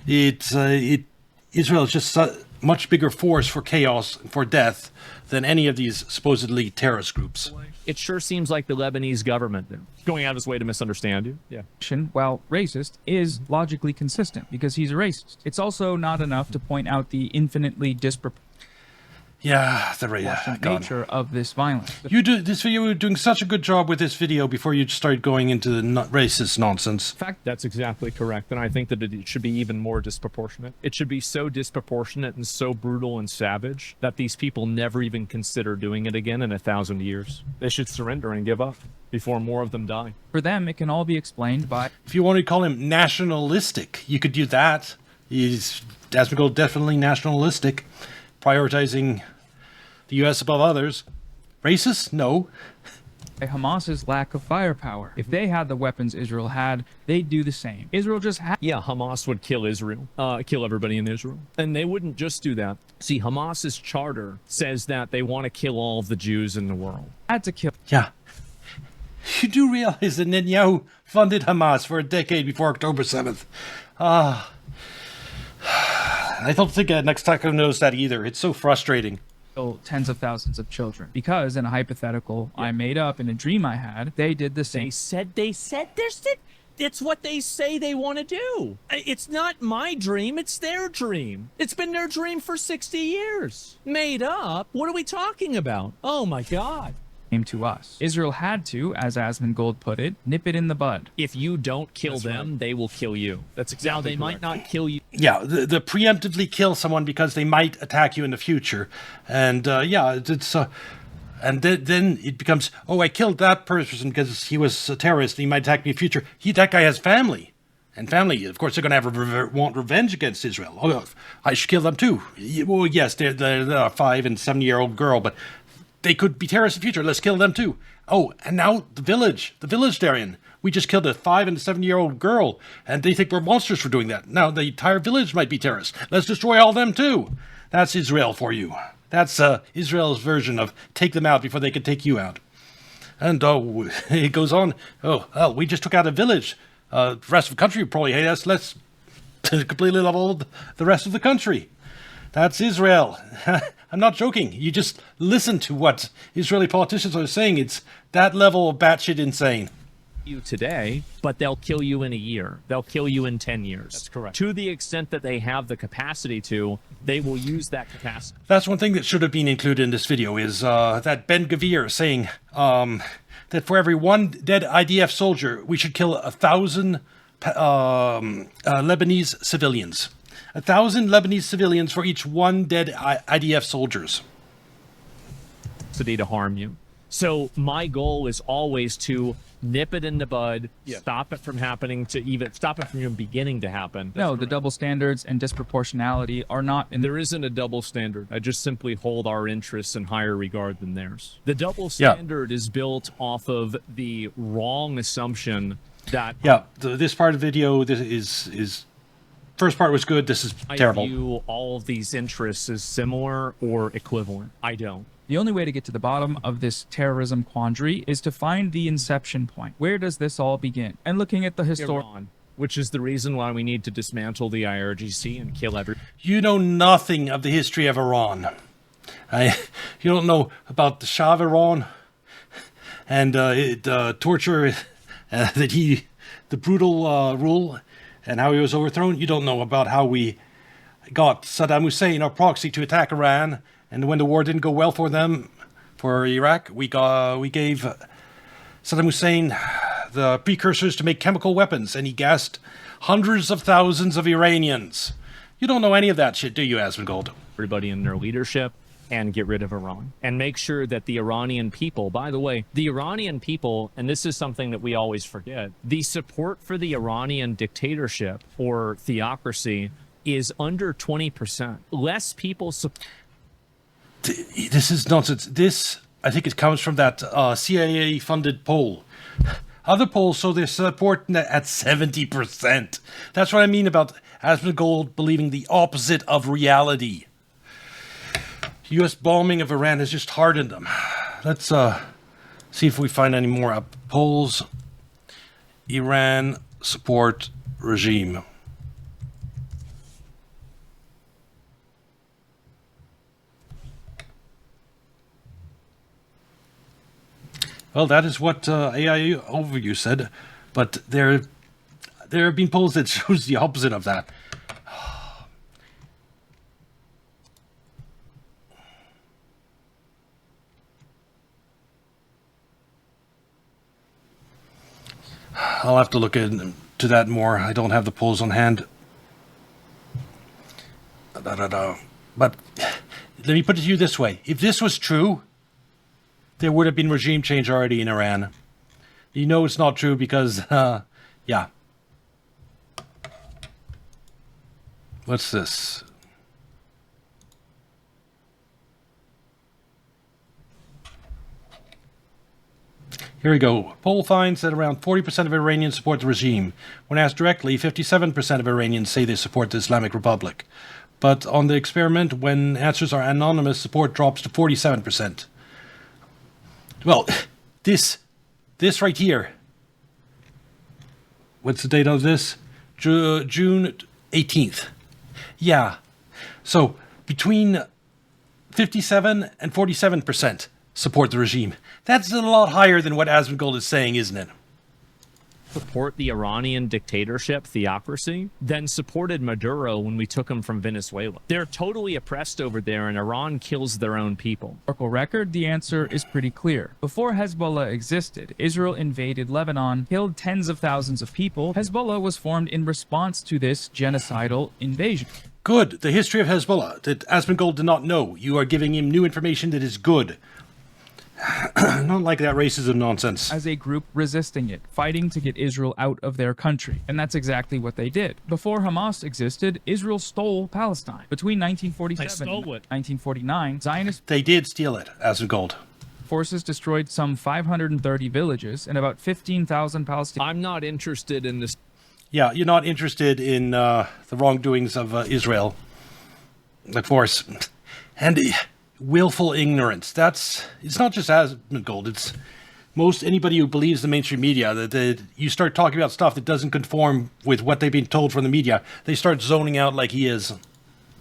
Israel is just a much bigger force for chaos, for death, than any of these supposedly terrorist groups. It sure seems like the Lebanese government going out of its way to misunderstand you. Yeah. While racist, is logically consistent because he's a racist. It's also not enough to point out the infinitely disproportionate nature of this violence. You were doing such a good job with this video before you started going into the racist nonsense. In fact, that's exactly correct. And I think that it should be even more disproportionate. It should be so disproportionate and so brutal and savage that these people never even consider doing it again in 1,000 years. They should surrender and give up before more of them die. For them, it can all be explained by... If you want to call him nationalistic, you could do that. Asmongold definitely nationalistic, prioritizing the U.S. above others. Racist? No. Hamas's lack of firepower. If they had the weapons Israel had, they'd do the same. Israel just had... Yeah, Hamas would kill Israel, kill everybody in Israel. And they wouldn't just do that. See, Hamas's charter says that they want to kill all of the Jews in the world. Had to kill... Yeah. You do realize that Netanyahu funded Hamas for a decade before October 7th. I don't think Netanyahu knows that either. It's so frustrating. Tens of thousands of children. Because in a hypothetical I made up in a dream I had, they did the same. They said it's what they say they want to do. It's not my dream, it's their dream. It's been their dream for 60 years. Made up? What are we talking about? Oh my God. Came to us. Israel had to, as Asmongold put it, nip it in the bud. If you don't kill them, they will kill you. That's exactly Now, they might not kill you. Yeah, the preemptively kill someone because they might attack you in the future. And and then it becomes, oh, I killed that person because he was a terrorist and he might attack me in the future. That guy has family. And family, of course, they're going to want revenge against Israel. Oh, I should kill them too. Well, yes, they're a 5- and 7-year-old girl, but they could be terrorists in the future. Let's kill them too. Oh, and now the village they're in. We just killed a 5- and 7-year-old girl, and they think we're monsters for doing that. Now the entire village might be terrorists. Let's destroy all them too. That's Israel for you. That's Israel's version of take them out before they can take you out. And it goes on, oh, well, we just took out a village. The rest of the country probably hate us. Let's completely level the rest of the country. That's Israel. I'm not joking. You just listen to what Israeli politicians are saying. It's that level of batshit insane. You today, but they'll kill you in a year. They'll kill you in 10 years. That's correct. To the extent that they have the capacity to, they will use that capacity. That's one thing that should have been included in this video is that Ben Gavir saying that for every one dead IDF soldier, we should kill 1,000 Lebanese civilians. 1,000 Lebanese civilians for each one dead IDF soldiers. To harm you. So my goal is always to nip it in the bud, stop it from happening, to even stop it from even beginning to happen. No, the double standards and disproportionality are not in there isn't a double standard. I just simply hold our interests in higher regard than theirs. The double standard is built off of the wrong assumption that this part of the video, this is first part was good, this is terrible. I view all of these interests as similar or equivalent. I don't. The only way to get to the bottom of this terrorism quandary is to find the inception point. Where does this all begin? And looking at the Iran, which is the reason why we need to dismantle the IRGC and kill everyone. You know nothing of the history of Iran. You don't know about the Shah of Iran and torture the brutal rule and how he was overthrown. You don't know about how we got Saddam Hussein, our proxy, to attack Iran. And when the war didn't go well for them, for Iraq, we gave Saddam Hussein the precursors to make chemical weapons, and he gassed hundreds of thousands of Iranians. You don't know any of that shit, do you, Asmongold? Everybody in their leadership and get rid of Iran. And make sure that the Iranian people, by the way, the Iranian people, and this is something that we always forget, the support for the Iranian dictatorship or theocracy is under 20%. Less people support. This is nonsense. This, I think it comes from that CIA-funded poll. Other polls show their support at 70%. That's what I mean about Asmongold believing the opposite of reality. U.S. bombing of Iran has just hardened them. Let's see if we find any more polls. Iran support regime. Well, that is what AI Overview said, but there have been polls that shows the opposite of that. I'll have to look into that more. I don't have the polls on hand. But let me put it to you this way. If this was true, there would have been regime change already in Iran. You know it's not true because, yeah. What's this? Here we go. Poll finds that around 40% of Iranians support the regime. When asked directly, 57% of Iranians say they support the Islamic Republic. But on the experiment, when answers are anonymous, support drops to 47%. Well, this right here. What's the date of this? June 18th. Yeah. So between 57 and 47% support the regime. That's a lot higher than what Asmongold is saying, isn't it? Support the Iranian dictatorship theocracy, then supported Maduro when we took him from Venezuela. They're totally oppressed over there, and Iran kills their own people. Historical record, the answer is pretty clear. Before Hezbollah existed, Israel invaded Lebanon, killed tens of thousands of people. Hezbollah was formed in response to this genocidal invasion. Good. The history of Hezbollah that Asmongold did not know. You are giving him new information that is good. Not like that racism nonsense. As a group resisting it, fighting to get Israel out of their country. And that's exactly what they did. Before Hamas existed, Israel stole Palestine. Between 1947 and 1949, Zionist... They did steal it, Asmongold. Forces destroyed some 530 villages and about 15,000 Palestinians. I'm not interested in this. Yeah, you're not interested in the wrongdoings of Israel. Of course. And willful ignorance. It's not just Asmongold. It's most anybody who believes the mainstream media, that you start talking about stuff that doesn't conform with what they've been told from the media, they start zoning out like he is.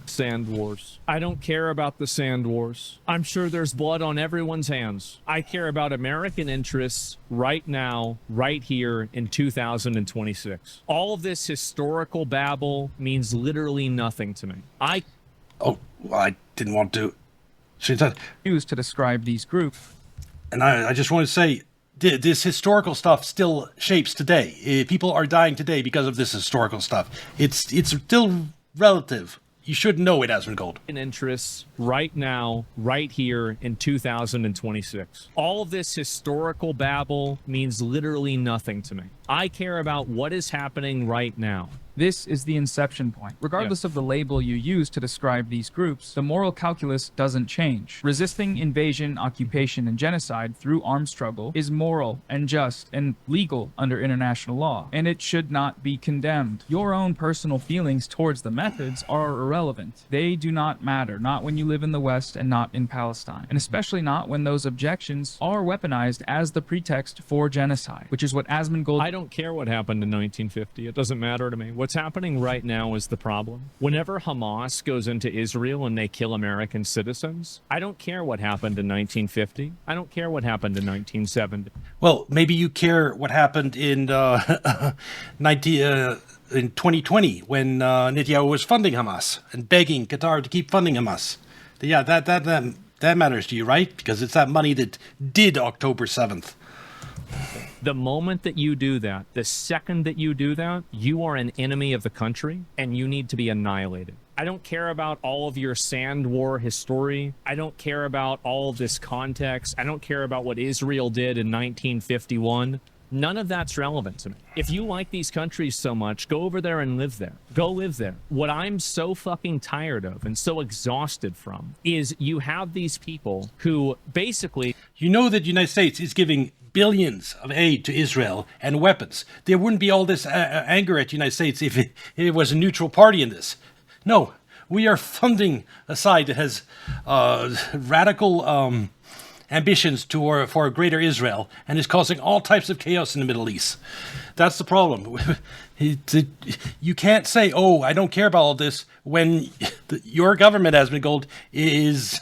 Sand wars. I don't care about the sand wars. I'm sure there's blood on everyone's hands. I care about American interests right now, right here in 2026. All of this historical babble means literally nothing to me. Oh, well, I didn't want to. Used to describe these groups. And I just want to say, this historical stuff still shapes today. People are dying today because of this historical stuff. It's still relative. You should know it, Asmongold. Interests right now, right here in 2026. All of this historical babble means literally nothing to me. I care about what is happening right now. This is the inception point. Regardless of the label you use to describe these groups, the moral calculus doesn't change. Resisting invasion, occupation, and genocide through armed struggle is moral and just and legal under international law, and it should not be condemned. Your own personal feelings towards the methods are irrelevant. They do not matter, not when you live in the West and not in Palestine, and especially not when those objections are weaponized as the pretext for genocide, which is what Asmongold... I don't care what happened in 1950. It doesn't matter to me. What's happening right now is the problem. Whenever Hamas goes into Israel and they kill American citizens, I don't care what happened in 1950. I don't care what happened in 1970. Well, maybe you care what happened in 2020 when Netanyahu was funding Hamas and begging Qatar to keep funding Hamas. Yeah, that matters to you, right? Because it's that money that did October 7th. The moment that you do that, the second that you do that, you are an enemy of the country and you need to be annihilated. I don't care about all of your sand war history. I don't care about all of this context. I don't care about what Israel did in 1951. None of that's relevant to me. If you like these countries so much, go over there and live there. Go live there. What I'm so fucking tired of and so exhausted from is you have these people who basically... You know that the United States is giving billions of aid to Israel and weapons. There wouldn't be all this anger at the United States if it was a neutral party in this. No, we are funding a side that has radical ambitions for a greater Israel and is causing all types of chaos in the Middle East. That's the problem. You can't say, oh, I don't care about all this when your government, Asmongold, is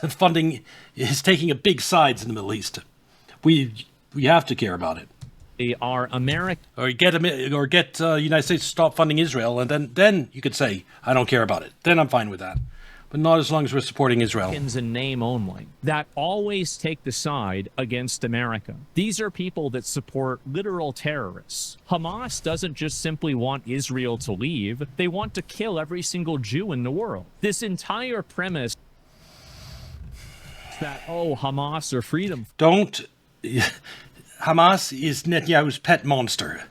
taking a big sides in the Middle East. We have to care about it. They are American. Or get United States to stop funding Israel, and then you could say, I don't care about it. Then I'm fine with that. But not as long as we're supporting Israel. In name only, that always take the side against America. These are people that support literal terrorists. Hamas doesn't just simply want Israel to leave. They want to kill every single Jew in the world. This entire premise that, oh, Hamas or freedom. Hamas is Netanyahu's pet monster.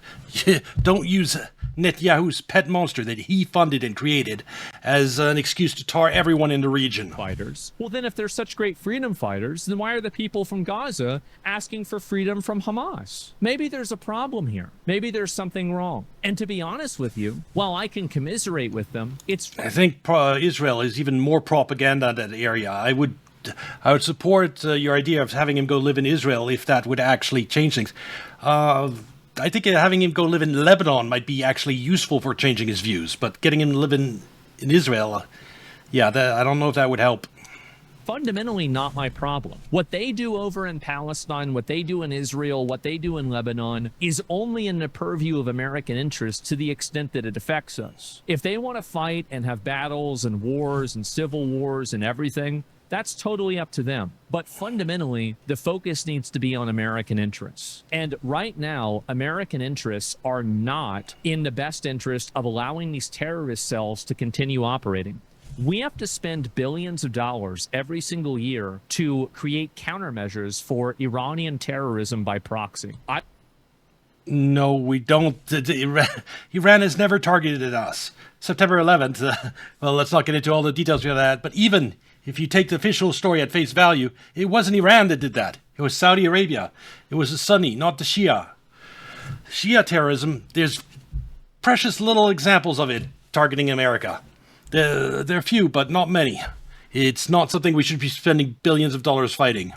Don't use Netanyahu's pet monster that he funded and created as an excuse to tar everyone in the region. Fighters. Well, then if they're such great freedom fighters, then why are the people from Gaza asking for freedom from Hamas? Maybe there's a problem here. Maybe there's something wrong. And to be honest with you, while I can commiserate with them, I think Israel is even more propaganda in that area. I would support your idea of having him go live in Israel if that would actually change things. I think having him go live in Lebanon might be actually useful for changing his views, but getting him to live in Israel, I don't know if that would help. Fundamentally not my problem. What they do over in Palestine, what they do in Israel, what they do in Lebanon is only in the purview of American interests to the extent that it affects us. If they want to fight and have battles and wars and civil wars and everything, that's totally up to them. But fundamentally, the focus needs to be on American interests. And right now, American interests are not in the best interest of allowing these terrorist cells to continue operating. We have to spend billions of dollars every single year to create countermeasures for Iranian terrorism by proxy. No, we don't. Iran has never targeted us. September 11th, well, let's not get into all the details of that, but even if you take the official story at face value, it wasn't Iran that did that. It was Saudi Arabia. It was the Sunni, not the Shia. Shia terrorism, there's precious little examples of it targeting America. There are few, but not many. It's not something we should be spending billions of dollars fighting.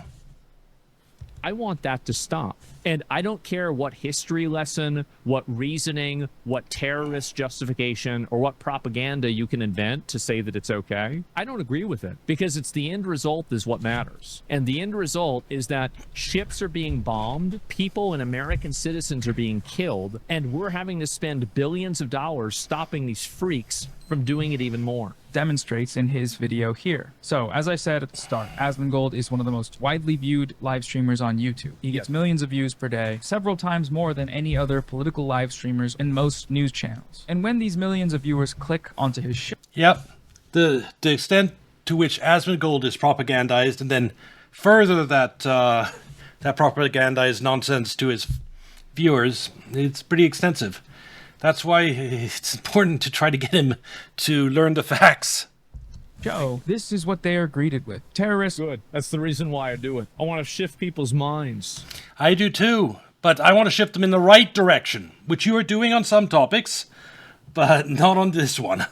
I want that to stop. And I don't care what history lesson, what reasoning, what terrorist justification, or what propaganda you can invent to say that it's okay. I don't agree with it because it's the end result is what matters. And the end result is that ships are being bombed, people and American citizens are being killed, and we're having to spend billions of dollars stopping these freaks from doing it even more. Demonstrates in his video here. So, as I said at the start, Asmongold is one of the most widely viewed live streamers on YouTube. He gets millions of views per day, several times more than any other political live streamers in most news channels. And when these millions of viewers click onto his show... Yep. The extent to which Asmongold is propagandized and then further that propagandized nonsense to his viewers, it's pretty extensive. That's why it's important to try to get him to learn the facts. Joe, this is what they are greeted with. Terrorists. Good. That's the reason why I do it. I want to shift people's minds. I do too, but I want to shift them in the right direction, which you are doing on some topics, but not on this one.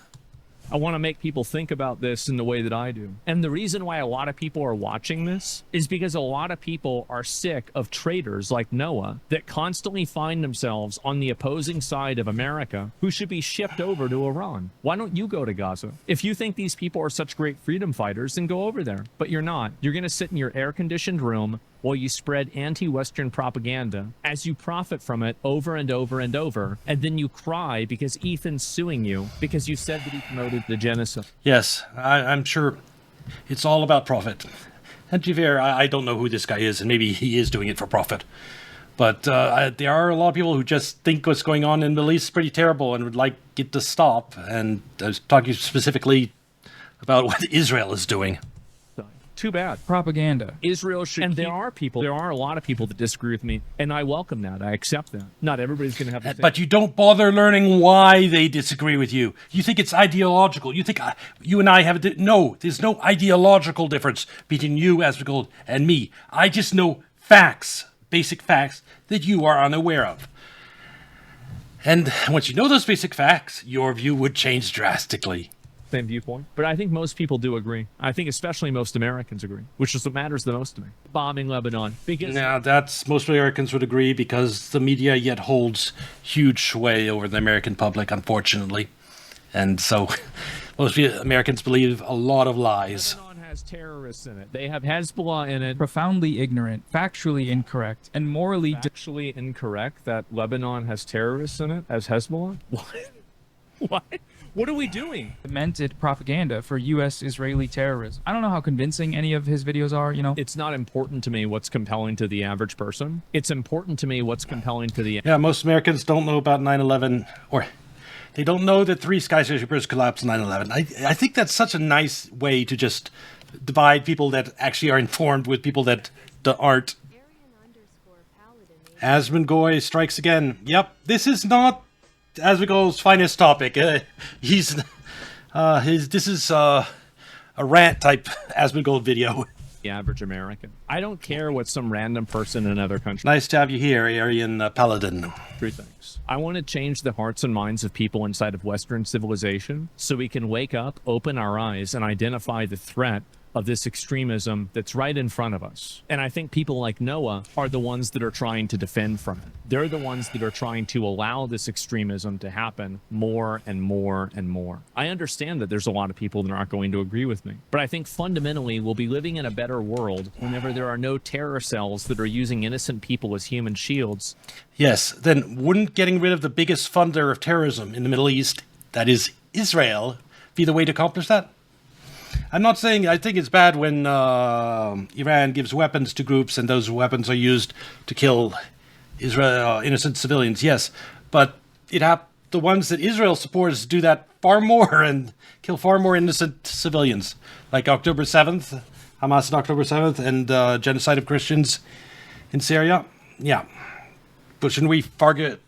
I want to make people think about this in the way that I do. And the reason why a lot of people are watching this is because a lot of people are sick of traitors like Noah that constantly find themselves on the opposing side of America who should be shipped over to Iran. Why don't you go to Gaza? If you think these people are such great freedom fighters, then go over there. But you're not. You're going to sit in your air-conditioned room while you spread anti-Western propaganda as you profit from it over and over and over, and then you cry because Ethan's suing you because you said that he promoted the genocide. Yes, I'm sure it's all about profit. And to be fair, I don't know who this guy is, and maybe he is doing it for profit. But there are a lot of people who just think what's going on in the Middle East is pretty terrible and would like it to stop. And I was talking specifically about what Israel is doing. Too bad. Propaganda. Israel should. And there are a lot of people that disagree with me, and I welcome that. I accept that. Not everybody's going to have the same. But you don't bother learning why they disagree with you. You think it's ideological. You think you and I have no, there's no ideological difference between you, Asmongold, and me. I just know facts, basic facts that you are unaware of. And once you know those basic facts, your view would change drastically. Same viewpoint. But I think most people do agree. I think especially most Americans agree, which is what matters the most to me. Bombing Lebanon. Because now, that's most Americans would agree because the media yet holds huge sway over the American public, unfortunately. And so most Americans believe a lot of lies. Lebanon has terrorists in it. They have Hezbollah in it. Profoundly ignorant, factually incorrect, and morally... Factually incorrect that Lebanon has terrorists in it as Hezbollah? What? What? What are we doing? Demented propaganda for U.S.-Israeli terrorism. I don't know how convincing any of his videos are, you know? It's not important to me what's compelling to the average person. It's important to me what's compelling to the... Yeah, most Americans don't know about 9/11, or they don't know that 3 skyscrapers collapsed in 9/11. I think that's such a nice way to just divide people that actually are informed with people that aren't. Asmongold strikes again. Yep, this is not Asmongold's finest topic. This is a rant type Asmongold video. The average American. I don't care what some random person in another country. Nice to have you here, Aryan Paladin. 3 things. I want to change the hearts and minds of people inside of Western civilization so we can wake up, open our eyes, and identify the threat of this extremism that's right in front of us. And I think people like Noah are the ones that are trying to defend from it. They're the ones that are trying to allow this extremism to happen more and more and more. I understand that there's a lot of people that aren't going to agree with me, but I think fundamentally we'll be living in a better world whenever there are no terror cells that are using innocent people as human shields. Yes, then wouldn't getting rid of the biggest funder of terrorism in the Middle East, that is Israel, be the way to accomplish that? I'm not saying I think it's bad when Iran gives weapons to groups and those weapons are used to kill Israel innocent civilians. Yes, but the ones that Israel supports do that far more and kill far more innocent civilians, like October 7th, Hamas on October 7th, and genocide of Christians in Syria. Yeah, but shouldn't we target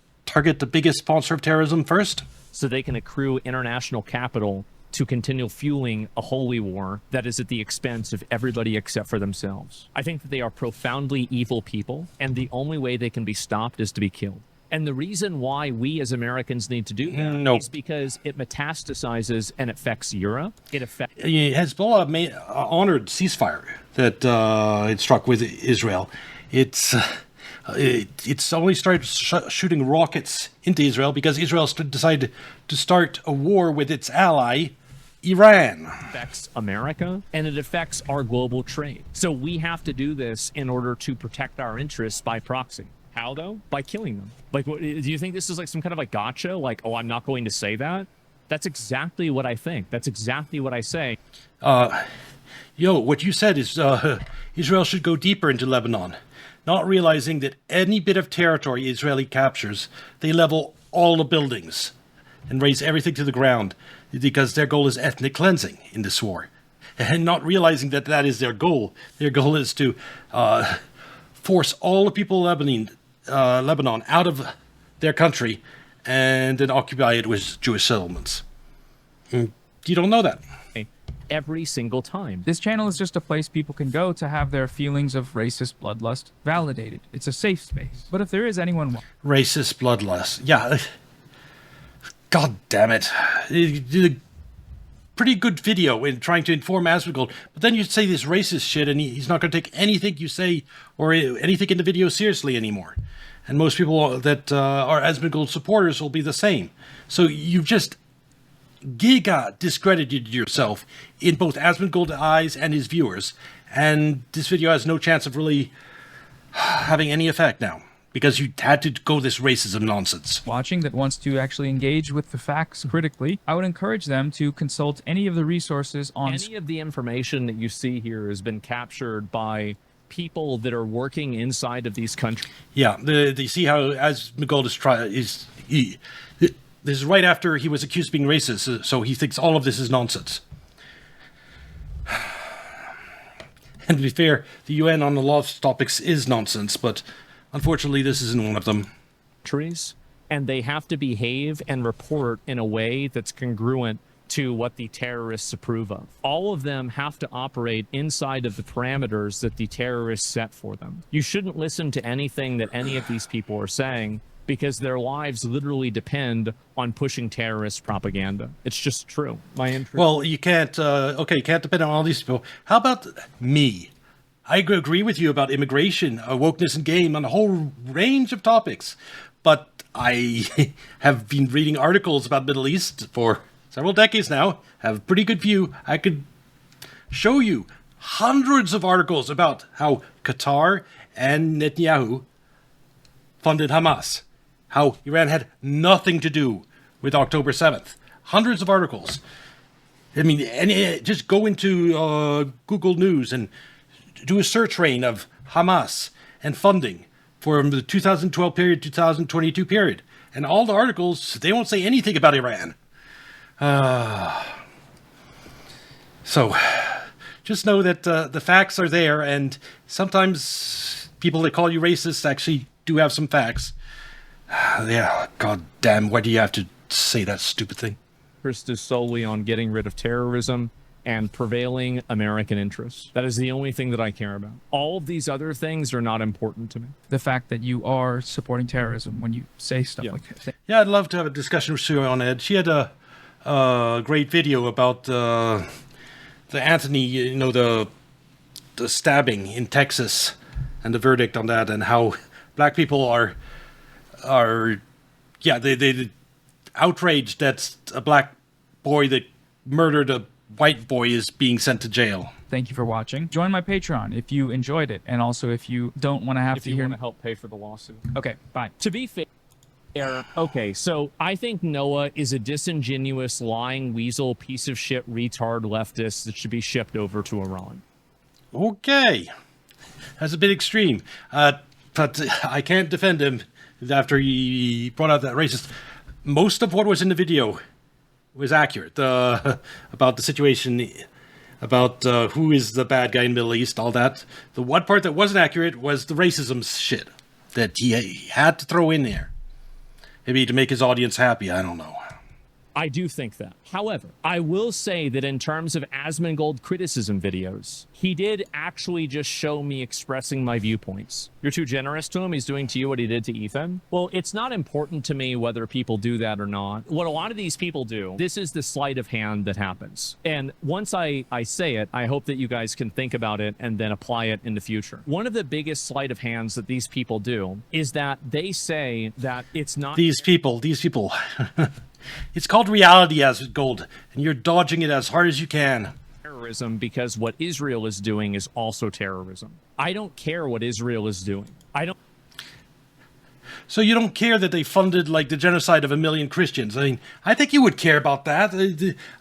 the biggest sponsor of terrorism first? So they can accrue international capital to continue fueling a holy war that is at the expense of everybody except for themselves. I think that they are profoundly evil people, and the only way they can be stopped is to be killed. And the reason why we as Americans need to do that is because it metastasizes and affects Europe. It affects... Hezbollah honored ceasefire that it struck with Israel. It's It's only started shooting rockets into Israel because Israel decided to start a war with its ally, Iran. Affects America and it affects our global trade. So we have to do this in order to protect our interests by proxy. How though? By killing them. Like, what, do you think this is like some kind of like gotcha? Like, oh, I'm not going to say that? That's exactly what I think. That's exactly what I say. What you said is Israel should go deeper into Lebanon, not realizing that any bit of territory Israeli captures, they level all the buildings and raise everything to the ground because their goal is ethnic cleansing in this war. And not realizing that that is their goal. Their goal is to force all the people of Lebanon out of their country and then occupy it with Jewish settlements. You don't know that. Every single time. This channel is just a place people can go to have their feelings of racist bloodlust validated. It's a safe space. But if there is anyone... Racist bloodlust. Yeah. God damn it. You did a pretty good video in trying to inform Asmongold, but then you say this racist shit and he's not going to take anything you say or anything in the video seriously anymore. And most people that are Asmongold supporters will be the same. So you've just giga discredited yourself in both Asmongold's eyes and his viewers. And this video has no chance of really having any effect now, because you had to go this racism nonsense. Watching that wants to actually engage with the facts critically, I would encourage them to consult any of the resources on... Any of the information that you see here has been captured by people that are working inside of these countries. Yeah, you see how Asmongold this is right after he was accused of being racist, so he thinks all of this is nonsense. And to be fair, the UN on a lot of topics is nonsense, but unfortunately this isn't one of them. And they have to behave and report in a way that's congruent to what the terrorists approve of. All of them have to operate inside of the parameters that the terrorists set for them. You shouldn't listen to anything that any of these people are saying, because their lives literally depend on pushing terrorist propaganda. It's just true. Well, you can't, you can't depend on all these people. How about me? I agree with you about immigration, wokeness and game, on a whole range of topics. But I have been reading articles about Middle East for several decades now, have a pretty good view. I could show you hundreds of articles about how Qatar and Netanyahu funded Hamas. How Iran had nothing to do with October 7th. Hundreds of articles. I mean, just go into Google News and do a search range of Hamas and funding for the 2012 period, 2022 period. And all the articles, they won't say anything about Iran. So, just know that the facts are there, and sometimes people that call you racist actually do have some facts. Yeah, god damn, why do you have to say that stupid thing? Interest is solely on getting rid of terrorism and prevailing American interests. That is the only thing that I care about. All of these other things are not important to me. The fact that you are supporting terrorism when you say stuff like that. Yeah, I'd love to have a discussion with Sue on it. She had a great video about the Anthony, the stabbing in Texas and the verdict on that, and how black people are they outraged that a black boy that murdered a white boy is being sent to jail. Thank you for watching. Join my Patreon if you enjoyed it, and also if you don't want to have if to you hear... want to help pay for the lawsuit. Okay, bye. To be fair, okay, so I think Noah is a disingenuous, lying, weasel, piece of shit, retard leftist that should be shipped over to Iran. Okay. That's a bit extreme. But I can't defend him after he brought out that racist. Most of what was in the video was accurate about the situation, about who is the bad guy in the Middle East, all that. The one part that wasn't accurate was the racism shit that he had to throw in there. Maybe to make his audience happy, I don't know. I do think that. However, I will say that in terms of Asmongold criticism videos, he did actually just show me expressing my viewpoints. You're too generous to him. He's doing to you what he did to Ethan. Well, it's not important to me whether people do that or not. What a lot of these people do, this is the sleight of hand that happens. And once I say it, I hope that you guys can think about it and then apply it in the future. One of the biggest sleight of hands that these people do is that they say that it's not... These people. It's called reality, Asmongold, and you're dodging it as hard as you can. Terrorism, because what Israel is doing is also terrorism. I don't care what Israel is doing. So you don't care that they funded, like, the genocide of 1 million Christians? I mean, I think you would care about that.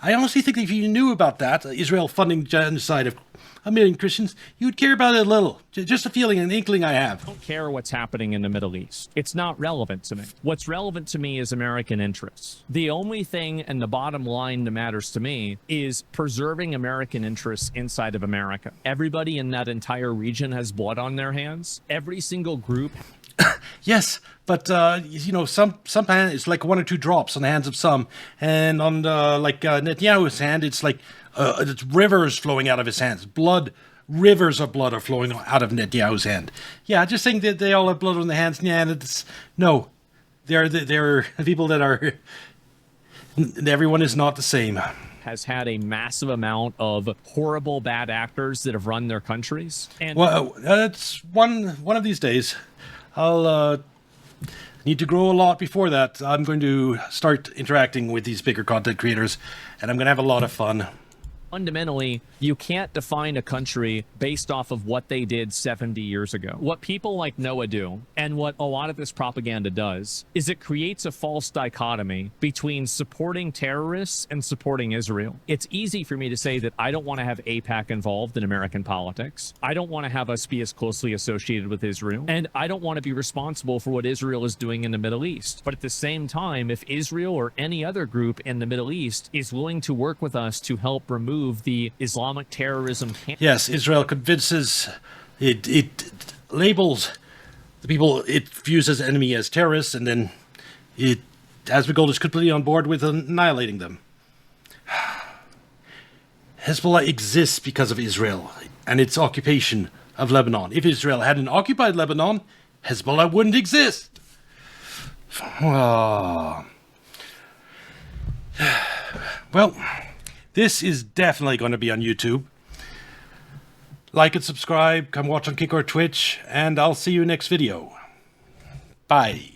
I honestly think if you knew about that, Israel funding genocide of 1 million Christians, you would care about it a little. Just a feeling, an inkling I have. I don't care what's happening in the Middle East. It's not relevant to me. What's relevant to me is American interests. The only thing and the bottom line that matters to me is preserving American interests inside of America. Everybody in that entire region has blood on their hands. Every single group... Yes, but you know, some it's like 1 or 2 drops on the hands of some, and on Netanyahu's hand, it's like it's rivers flowing out of his hands. Rivers of blood are flowing out of Netanyahu's hand. Yeah, just saying that they all have blood on their hands. Yeah, no, they're people that are. Everyone is not the same. Has had a massive amount of horrible bad actors that have run their countries. And well, it's one of these days. I'll need to grow a lot before that. I'm going to start interacting with these bigger content creators, and I'm going to have a lot of fun. Fundamentally, you can't define a country based off of what they did 70 years ago. What people like Noah do, and what a lot of this propaganda does, is it creates a false dichotomy between supporting terrorists and supporting Israel. It's easy for me to say that I don't want to have AIPAC involved in American politics. I don't want to have us be as closely associated with Israel. And I don't want to be responsible for what Israel is doing in the Middle East. But at the same time, if Israel or any other group in the Middle East is willing to work with us to help remove the Islamic terrorism camp. Yes, Israel convinces, it labels the people it views as enemy as terrorists, and then Asmongold is completely on board with annihilating them. Hezbollah exists because of Israel and its occupation of Lebanon. If Israel hadn't occupied Lebanon, Hezbollah wouldn't exist. Oh. Well, this is definitely going to be on YouTube. Like and subscribe, come watch on Kick or Twitch, and I'll see you next video. Bye.